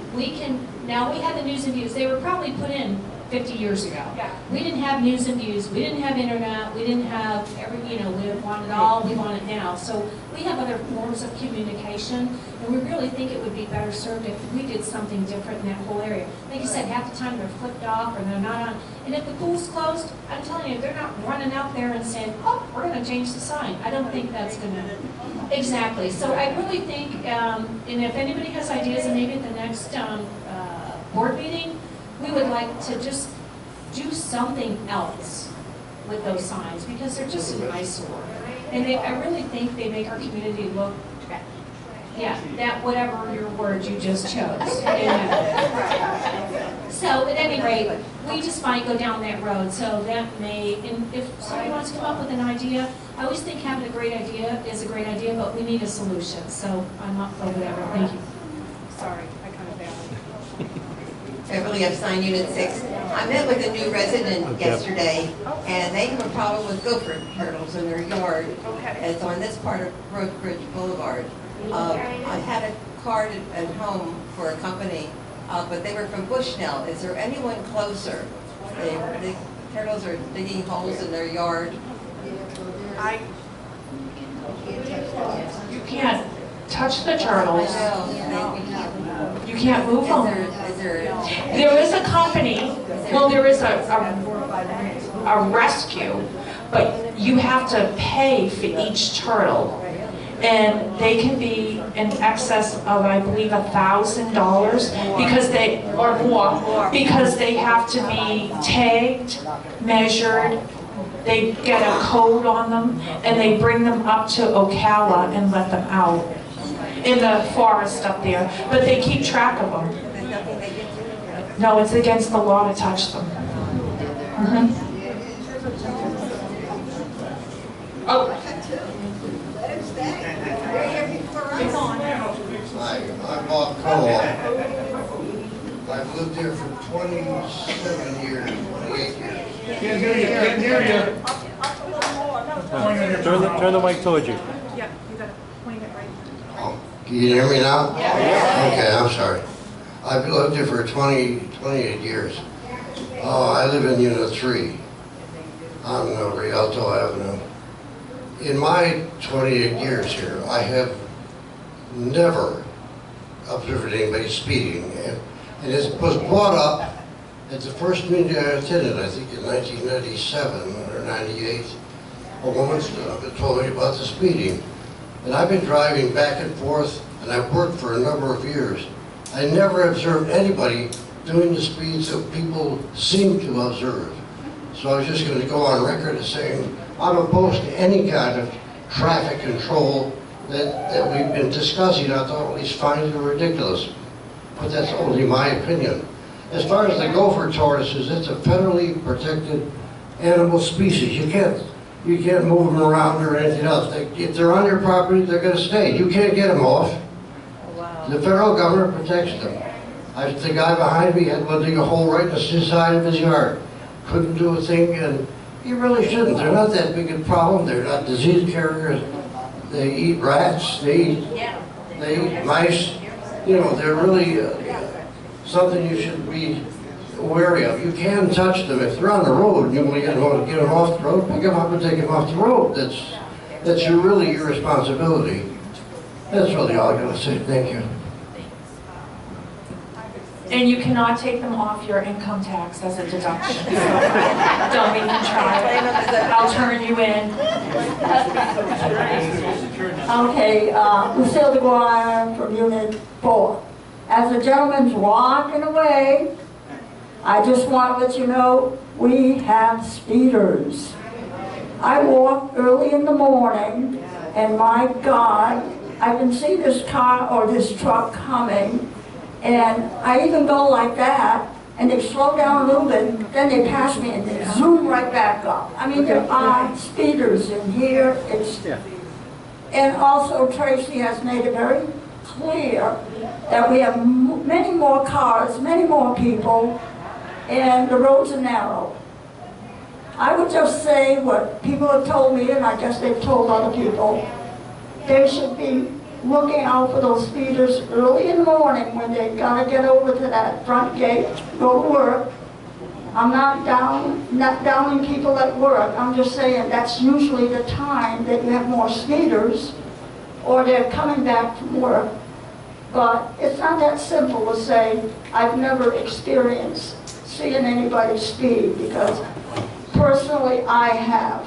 [SPEAKER 12] now we have the news and views. They were probably put in 50 years ago. We didn't have news and views. We didn't have internet. We didn't have we want it all. We want it now. So we have other forms of communication, and we really think it would be better served if we did something different in that whole area. Like you said, half the time they're flipped off or they're not on. And if the pool's closed, I'm telling you, they're not running out there and saying, oh, we're going to change the sign. I don't think that's going to. Exactly. So I really think, and if anybody has ideas, and maybe at the next board meeting, we would like to just do something else. with those signs because they're just an eyesore. And I really think they make our community look, yeah, that whatever your word you just chose. And, so at any rate, we just might go down that road. So that may, and if somebody wants to come up with an idea, I always think having a great idea is a great idea, but we need a solution. So I'm up for whatever. Thank you.
[SPEAKER 15] Sorry, I kind of failed.
[SPEAKER 14] Beverly Epstein, Unit 6. I met with a new resident yesterday, and they have a problem with gopher turtles in their yard.
[SPEAKER 15] Okay.
[SPEAKER 14] It's on this part of Brookridge Boulevard. I had a card at home for a company, but they were from Bushnell. Is there anyone closer? The turtles are digging holes in their yard.
[SPEAKER 1] You can't touch the turtles. You can't move them. There is a company, well, there is a rescue, but you have to pay for each turtle. And they can be in excess of, I believe, $1,000 because they, or more, because they have to be tagged, measured, they get a code on them, and they bring them up to Ocala and let them out in the forest up there. But they keep track of them. No, it's against the law to touch them. Oh.
[SPEAKER 17] Hi, I'm Bob Cole. I've lived here for 27 years, 28 years.
[SPEAKER 8] Can't hear you, can't hear you.
[SPEAKER 2] Turn the mic towards you.
[SPEAKER 15] Yep, you got to point it right.
[SPEAKER 17] Oh, can you hear me now? Yeah. Okay, I'm sorry. I've lived here for 28 years. I live in Unit 3 on Rialto Avenue. In my 28 years here, I have never observed anybody speeding. And it was brought up at the first meeting I attended, I think in 1997 or 98. A woman stood up and told me about the speeding. And I've been driving back and forth, and I've worked for a number of years. I never observed anybody doing the speeds that people seem to observe. So I was just going to go on record as saying I'm opposed to any kind of traffic control that we've been discussing. I thought at least find it ridiculous. But that's only my opinion. As far as the gopher tortoises, it's a federally protected animal species. You can't move them around or anything else. If they're on your property, they're going to stay. You can't get them off. The federal government protects them. The guy behind me had to dig a hole right in the side of his yard. Couldn't do a thing, and you really shouldn't. They're not that big a problem. They're not disease carriers. They eat rats. They eat mice. You know, they're really something you should be wary of. You can touch them. If they're on the road, you want to get them off the road, pick them up and take them off the road. That's really your responsibility. That's really all I got to say. Thank you.
[SPEAKER 1] And you cannot take them off your income tax as a deduction. So don't even try. I'll turn you in.
[SPEAKER 18] Okay, Lucille DeGuire from Unit 4. As the gentleman's walking away, I just want to let you know we have speeders. I walk early in the morning, and my God, I can see this car or this truck coming, and I even go like that, and they slow down a little bit, then they pass me and they zoom right back up. I mean, there are speeders in here. And also Tracy has made it very clear that we have many more cars, many more people, and the roads are narrow. I would just say what people have told me, and I guess they've told other people, they should be looking out for those speeders early in the morning when they gotta get over to that front gate, go to work. I'm not downing people at work. I'm just saying that's usually the time that you have more speeders, or they're coming back from work. But it's not that simple to say I've never experienced seeing anybody speed, because personally I have.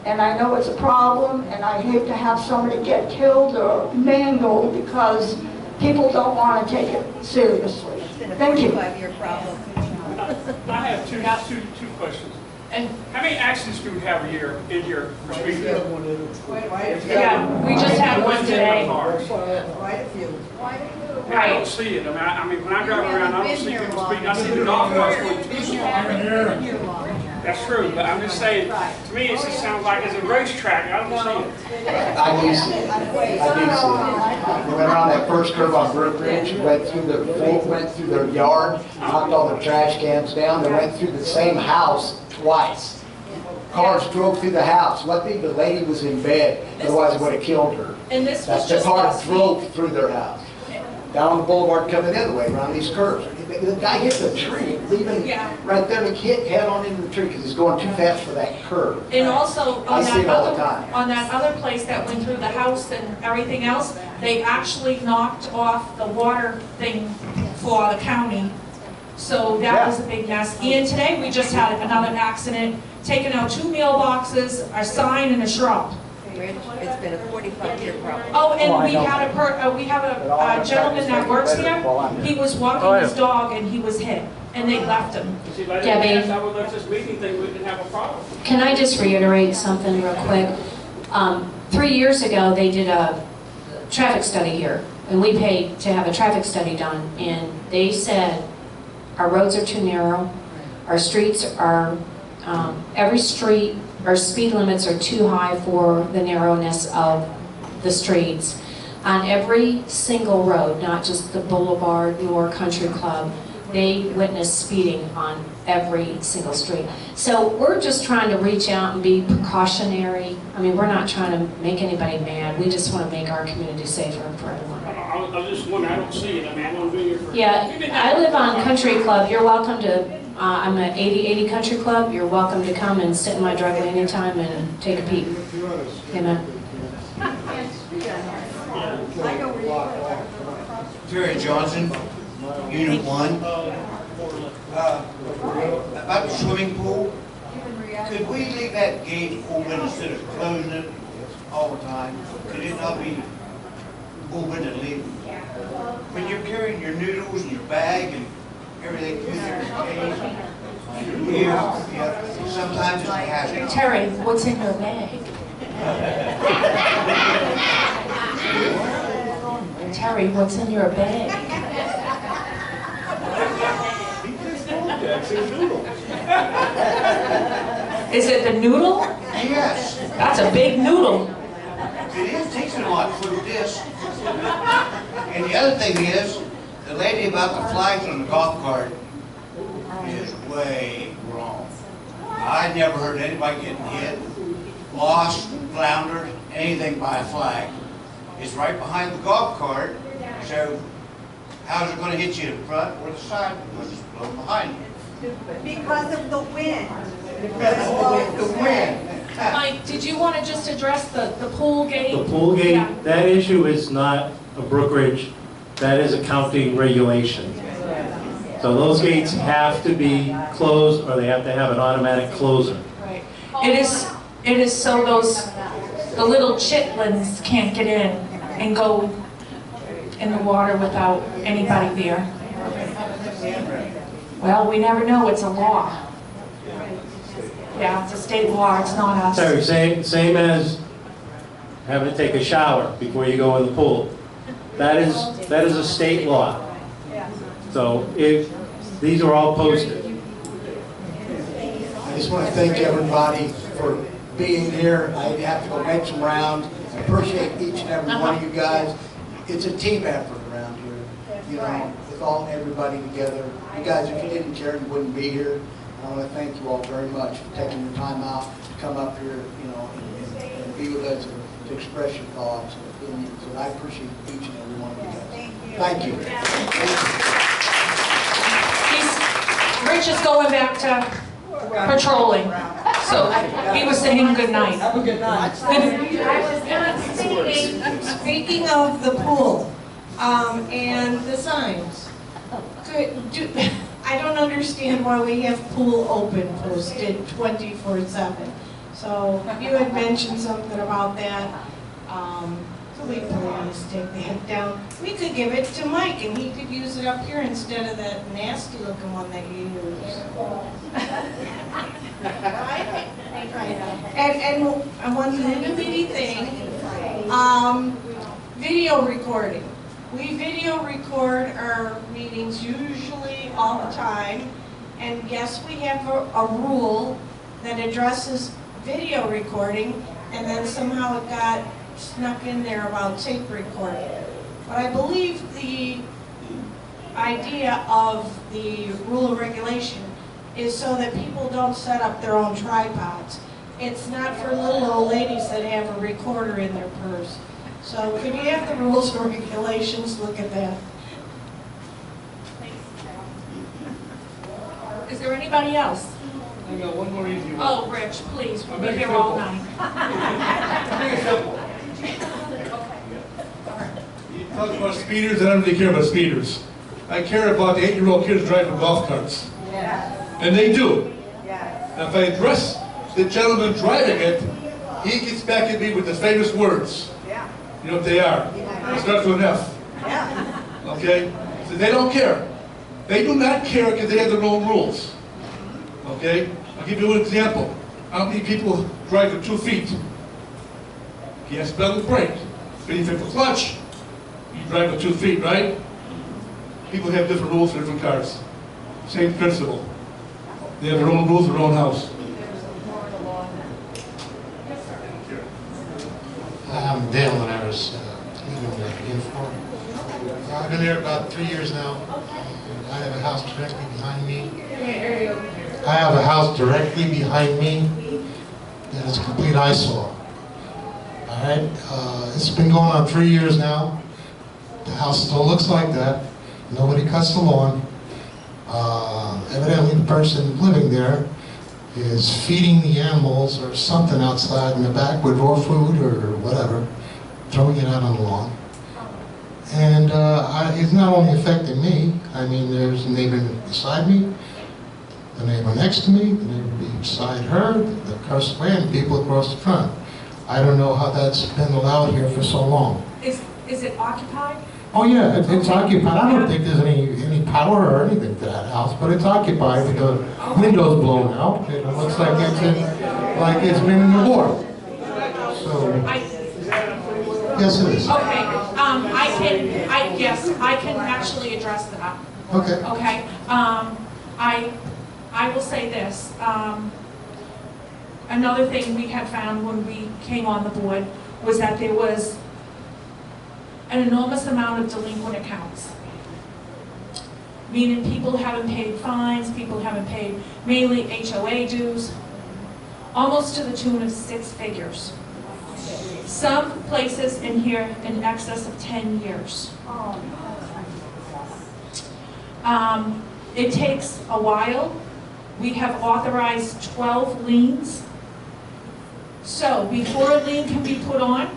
[SPEAKER 18] And I know it's a problem, and I hate to have somebody get killed or mangled because people don't want to take it seriously. Thank you.
[SPEAKER 13] I have two questions.
[SPEAKER 1] And
[SPEAKER 13] How many accidents do we have a year in here for speed?
[SPEAKER 1] Yeah, we just had one today.
[SPEAKER 13] I don't see it. I mean, when I drive around, I don't see people speeding. I see the golf carts going too slow. That's true, but I'm just saying, to me, it just sounds like it's a racetrack. I don't see it.
[SPEAKER 10] I do see it. I do see it. We went around that first curve on Brookridge, went through their yard, knocked all their trash cans down, they went through the same house twice. Cars drove through the house. Luckily, the lady was in bed, otherwise it would have killed her.
[SPEAKER 1] And this was
[SPEAKER 10] The
[SPEAKER 1] just
[SPEAKER 10] car
[SPEAKER 1] last week.
[SPEAKER 10] drove through their house. Down on the boulevard coming the other way around these curves. The guy hit the tree, leaving right there to hit head on into the tree because he's going too fast for that curve.
[SPEAKER 1] And also,
[SPEAKER 10] I see it all the time.
[SPEAKER 1] on that other place that went through the house and everything else, they actually knocked off the water thing for the county. So that was a big mess. And today, we just had another accident, taking out 2 mailboxes, a sign, and a shrub.
[SPEAKER 14] Rich, it's been a 45-year problem.
[SPEAKER 1] Oh, and we have a gentleman that works here. He was walking his dog and he was hit, and they left him.
[SPEAKER 13] See, like,
[SPEAKER 12] Debbie.
[SPEAKER 13] if I would left this meeting thing, we didn't have a problem.
[SPEAKER 12] Can I just reiterate something real quick? 3 years ago, they did a traffic study here, and we paid to have a traffic study done, and they said our roads are too narrow, our streets are, every street, our speed limits are too high for the narrowness of the streets. On every single road, not just the Boulevard nor Country Club, they witness speeding on every single street. So we're just trying to reach out and be precautionary. I mean, we're not trying to make anybody mad. We just want to make our community safer for everyone.
[SPEAKER 13] I was just wondering, I don't see it. I mean, I want to be here for...
[SPEAKER 12] Yeah, I live on Country Club. You're welcome to, I'm at 8080 Country Club. You're welcome to come and sit in my driveway anytime and take a peek. Amen.
[SPEAKER 5] Terry Johnson, Unit 1. About the swimming pool, could we leave that gate open instead of closing it all the time? Could it not be open and leave? When you're carrying your noodles and your bag and everything through there, yeah, sometimes it's a hazard.
[SPEAKER 1] Terry, what's in your bag? Terry, what's in your bag? Is it the noodle?
[SPEAKER 5] Yes.
[SPEAKER 1] That's a big noodle.
[SPEAKER 5] It is, takes a lot to put this. And the other thing is, the lady about the flags on the golf cart is way wrong. I never heard anybody getting hit, lost, floundered, anything by a flag. It's right behind the golf cart, so how's it going to hit you in front or the side? Because it's blowing behind you.
[SPEAKER 15] Because of the wind.
[SPEAKER 5] The wind.
[SPEAKER 1] Mike, did you want to just address the pool gate?
[SPEAKER 2] The pool gate,
[SPEAKER 1] Yeah.
[SPEAKER 2] that issue is not a Brookridge, that is a county regulation. So those gates have to be closed, or they have to have an automatic closer.
[SPEAKER 1] Right. It is so the little chitlins can't get in and go in the water without anybody there. Well, we never know, it's a law. Yeah, it's a state law, it's not us.
[SPEAKER 2] Terry, same as having to take a shower before you go in the pool. That is a state law. So these are all posted.
[SPEAKER 10] I just want to thank everybody for being here. I have to go make some rounds. I appreciate each and every one of you guys. It's a team effort around here, you know, with everybody together. You guys, if you didn't care, you wouldn't be here. I want to thank you all very much for taking your time out to come up here, you know, and be with us and to express your thoughts and opinions. And I appreciate each and every one of you guys. Thank you.
[SPEAKER 1] Rich is going back to patrolling, so he was saying good night.
[SPEAKER 16] Have a good night.
[SPEAKER 19] Speaking of the pool, and the signs, I don't understand why we have pool open posted 24/7. So you had mentioned something about that. Could we please take that down? We could give it to Mike and he could use it up here instead of that nasty looking one that you use. Right? and one little bitty thing, video recording. We video record our meetings usually all the time, and yes, we have a rule that addresses video recording, and then somehow it got snuck in there about tape recording. But I believe the idea of the rule of regulation is so that people don't set up their own tripods. It's not for little old ladies that have a recorder in their purse. So could you have the rules and regulations look at that?
[SPEAKER 1] Is there anybody else?
[SPEAKER 8] I got one more easy one.
[SPEAKER 1] Oh, Rich, please, we'll be
[SPEAKER 8] Make it
[SPEAKER 1] here all
[SPEAKER 8] simple.
[SPEAKER 1] night.
[SPEAKER 8] Make it simple. You talk about speeders, I don't really care about speeders. I care about the 8-year-old kids driving golf carts. And they do. And if I address the gentleman driving it, he gets back at me with the famous words. You know what they are? It starts with an F. Okay? So they don't care. They do not care because they have their own rules. Okay? I'll give you an example. How many people drive with 2 feet? Gas pedal and brake. But if you have a clutch, you drive with 2 feet, right? People have different rules for different cars. Same principle. They have their own rules, their own house.
[SPEAKER 20] I'm Dale, and I was living in Florida. I've been there about 3 years now. And I have a house directly behind me. I have a house directly behind me that is a complete eyesore. All right, it's been going on 3 years now. The house still looks like that. Nobody cuts the lawn. Evidently, the person living there is feeding the animals or something outside in the back with raw food or whatever, throwing it out on the lawn. And it's not only affecting me. I mean, there's a neighbor beside me, the neighbor next to me, the neighbor beside her, the across the way, and people across the front. I don't know how that's been allowed here for so long.
[SPEAKER 1] Is it occupied?
[SPEAKER 20] Oh yeah, it's occupied. I don't think there's any power or anything to that house, but it's occupied with the windows blown out. It looks like it's been in the war. So yes, it is.
[SPEAKER 1] Okay, I can actually address that.
[SPEAKER 20] Okay.
[SPEAKER 1] Okay, I will say this. Another thing we had found when we came on the board was that there was an enormous amount of delinquent accounts. Meaning people haven't paid fines, people haven't paid mainly HOA dues, almost to the tune of 6 figures. Some places in here in excess of 10 years. It takes a while. We have authorized 12 liens. So before a lien can be put on,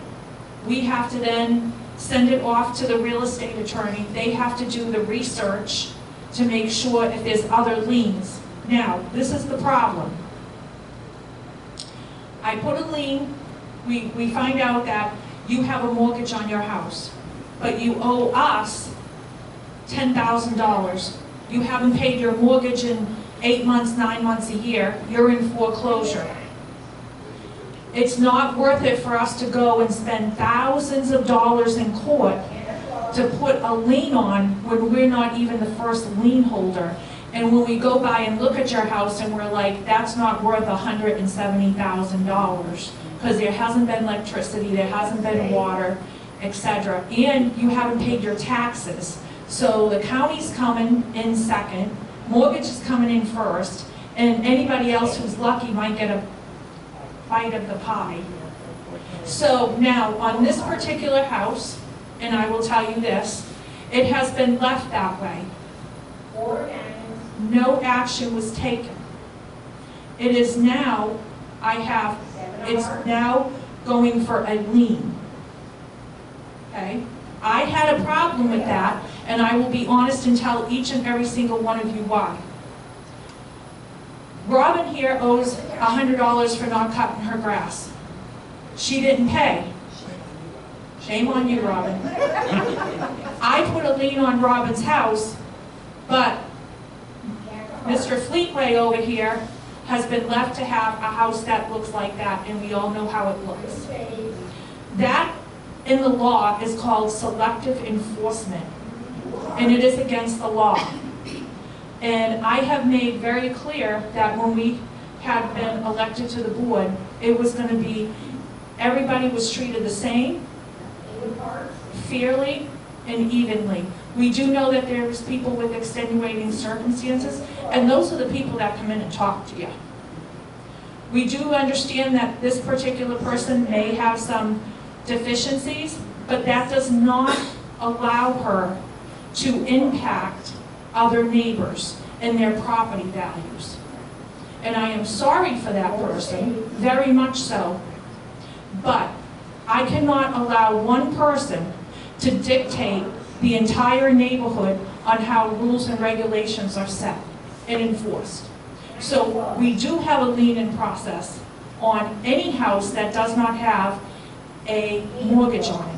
[SPEAKER 1] we have to then send it off to the real estate attorney. They have to do the research to make sure if there's other liens. Now, this is the problem. I put a lien, we find out that you have a mortgage on your house, but you owe us $10,000. You haven't paid your mortgage in 8 months, 9 months, a year. You're in foreclosure. It's not worth it for us to go and spend thousands of dollars in court to put a lien on when we're not even the first lien holder. And when we go by and look at your house and we're like, that's not worth $170,000 because there hasn't been electricity, there hasn't been water, etc. And you haven't paid your taxes. So the county's coming in second, mortgage is coming in first, and anybody else who's lucky might get a bite of the pie. So now, on this particular house, and I will tell you this, it has been left that way. No action was taken. It is now, it's now going for a lien. Okay? I had a problem with that, and I will be honest and tell each and every single one of you why. Robin here owes $100 for not cutting her grass. She didn't pay. Shame on you, Robin. I put a lien on Robin's house, but Mr. Fleetway over here has been left to have a house that looks like that, and we all know how it looks. That, in the law, is called selective enforcement, and it is against the law. And I have made very clear that when we had been elected to the board, it was going to be, everybody was treated the same, fairly, and evenly. We do know that there's people with extenuating circumstances, and those are the people that come in and talk to you. We do understand that this particular person may have some deficiencies, but that does not allow her to impact other neighbors and their property values. And I am sorry for that person, very much so, but I cannot allow one person to dictate the entire neighborhood on how rules and regulations are set and enforced. So we do have a lien-in process on any house that does not have a mortgage on it.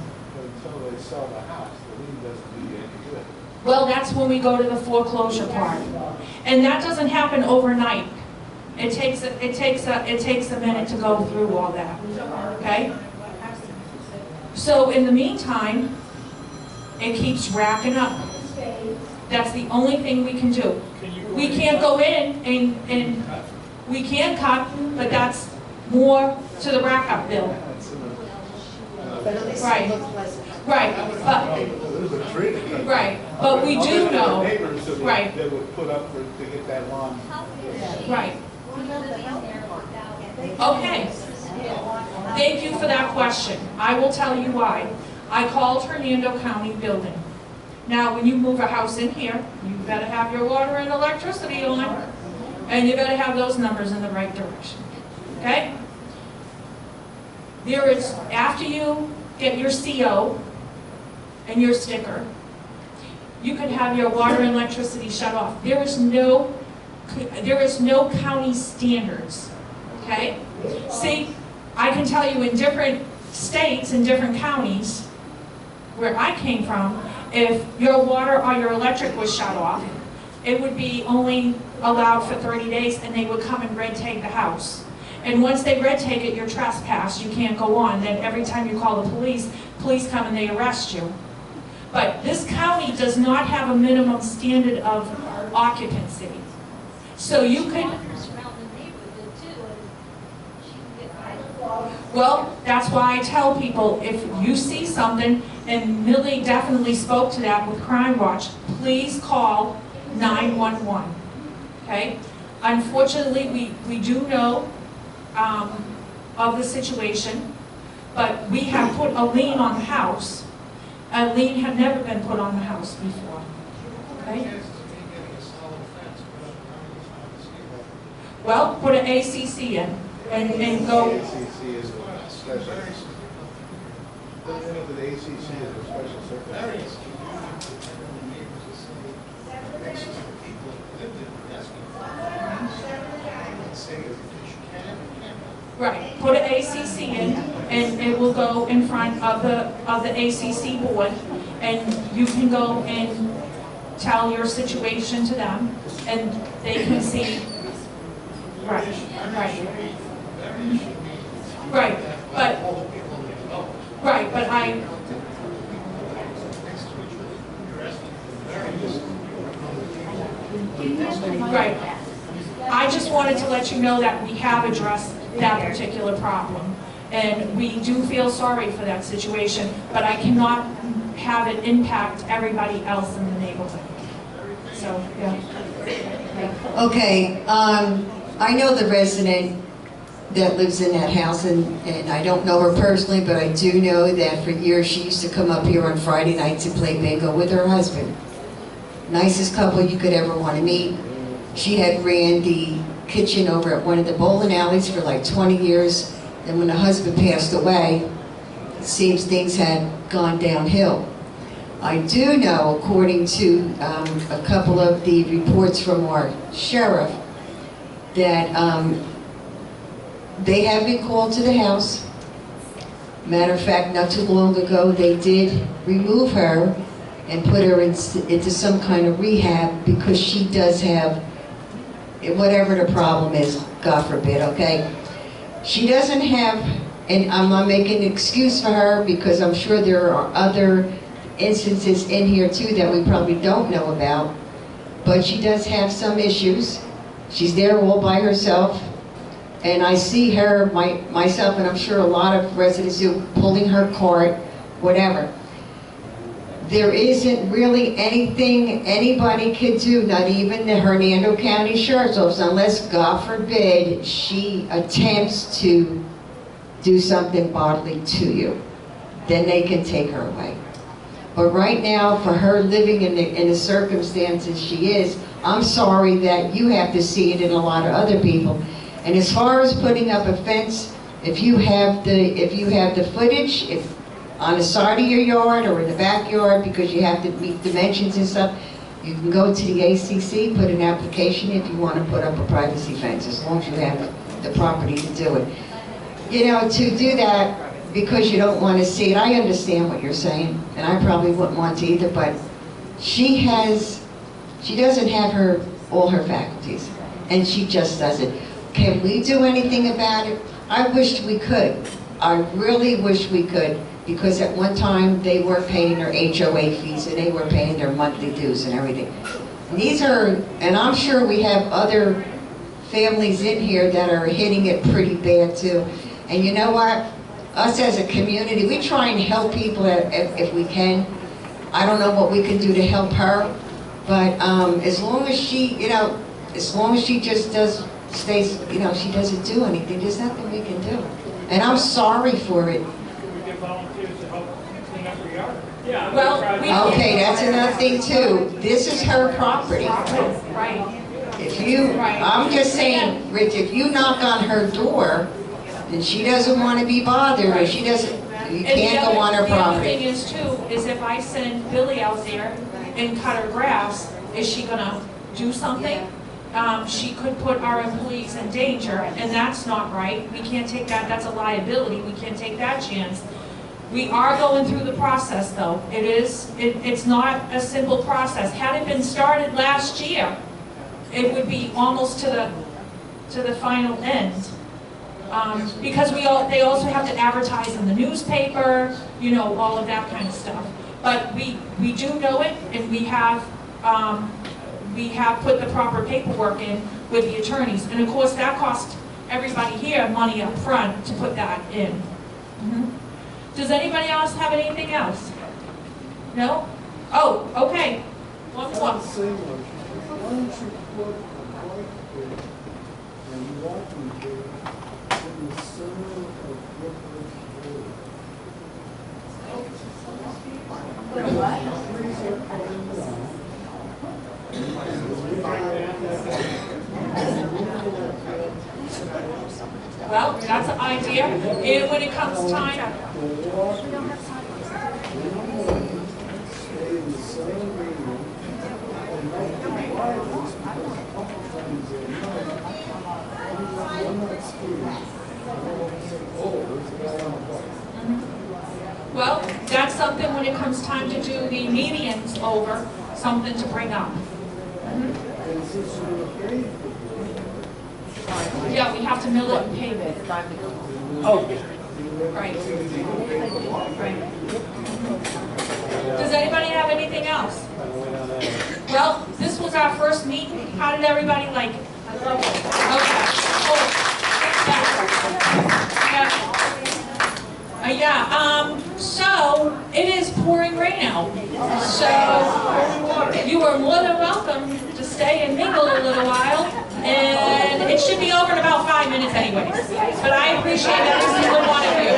[SPEAKER 21] Until they sell the house, the lien doesn't do you any good.
[SPEAKER 1] Well, that's when we go to the foreclosure part. And that doesn't happen overnight. It takes a minute to go through all that, okay? So in the meantime, it keeps racking up. That's the only thing we can do. We can't go in and we can cut, but that's more to the rack up bill. Right, right, but, right, but we do know, right,
[SPEAKER 21] That would put up to get that lawn.
[SPEAKER 1] right. Okay. Thank you for that question. I will tell you why. I called Hernando County Building. Now, when you move a house in here, you better have your water and electricity on, and you better have those numbers in the right direction. Okay? There is, after you get your CO and your sticker, you can have your water and electricity shut off. There is no county standards. Okay? See, I can tell you in different states and different counties where I came from, if your water or your electric was shut off, it would be only allowed for 30 days and they would come and red tag the house. And once they red tag it, you're trespassed, you can't go on. Then every time you call the police come and they arrest you. But this county does not have a minimum standard of occupancy. So you could, well, that's why I tell people, if you see something, and Millie definitely spoke to that with Crime Watch, please call 911, okay? Unfortunately, we do know of the situation, but we have put a lien on the house. A lien had never been put on the house before, okay? Well, put an ACC in and go.
[SPEAKER 21] ACC is a special. The ACC is a special circumstance.
[SPEAKER 1] Right, put an ACC in, and it will go in front of the ACC board, and you can go and tell your situation to them, and they can see. Right, right. Right, but I. Right. I just wanted to let you know that we have addressed that particular problem. And we do feel sorry for that situation, but I cannot have it impact everybody else in the neighborhood. So, yeah.
[SPEAKER 11] Okay, I know the resident that lives in that house, and I don't know her personally, but I do know that for years she used to come up here on Friday nights and play bingo with her husband. Nicest couple you could ever want to meet. She had ran the kitchen over at one of the bowling alleys for like 20 years, and when the husband passed away, it seems things had gone downhill. I do know, according to a couple of the reports from our sheriff, that they have been called to the house. Matter of fact, not too long ago, they did remove her and put her into some kind of rehab because she does have whatever the problem is, God forbid, okay? She doesn't have, and I'm not making an excuse for her because I'm sure there are other instances in here too that we probably don't know about, but she does have some issues. She's there all by herself, and I see her, myself, and I'm sure a lot of residents do, pulling her cart, whatever. There isn't really anything anybody could do, not even the Hernando County Sheriff's Office, unless, God forbid, she attempts to do something bodily to you. Then they can take her away. But right now, for her living in the circumstances she is, I'm sorry that you have to see it and a lot of other people. And as far as putting up a fence, if you have the footage, on the side of your yard or in the backyard, because you have to meet dimensions and stuff, you can go to the ACC, put an application if you want to put up a privacy fence, as long as you have the property to do it. You know, to do that because you don't want to see it, I understand what you're saying, and I probably wouldn't want to either, but she doesn't have all her faculties, and she just doesn't. Can we do anything about it? I wish we could. I really wish we could. Because at one time they were paying their HOA fees and they were paying their monthly dues and everything. And I'm sure we have other families in here that are hitting it pretty bad too. And you know what? Us as a community, we try and help people if we can. I don't know what we can do to help her, but as long as she, as long as she just stays, she doesn't do anything, there's nothing we can do. And I'm sorry for it.
[SPEAKER 1] Well,
[SPEAKER 11] okay, that's another thing too. This is her property.
[SPEAKER 1] Right.
[SPEAKER 11] I'm just saying, Rich, if you knock on her door, and she doesn't want to be bothered, or you can't go on her property.
[SPEAKER 1] The other thing is too, is if I send Billy out there and cut her grass, is she gonna do something? She could put our employees in danger, and that's not right. We can't take that, that's a liability, we can't take that chance. We are going through the process though. It's not a simple process. Had it been started last year, it would be almost to the final end. Because they also have to advertise in the newspaper, all of that kind of stuff. But we do know it, and we have put the proper paperwork in with the attorneys. And of course, that cost everybody here money up front to put that in. Mm-hmm. Does anybody else have anything else? No? Oh, okay. One more.
[SPEAKER 3] Why don't you put a white there and walking there in the center of Brookridge
[SPEAKER 1] Well, that's an idea. And when it comes time. Well, that's something when it comes time to do the medians over, something to bring up. Yeah, we have to mill it and pave it. Oh. Right. Does anybody have anything else? Well, this was our first meeting. How did everybody like it? I love it. Okay. So it is pouring rain out. So you are more than welcome to stay and mingle a little while. And it should be over in about 5 minutes anyways. But I appreciate every single one of you.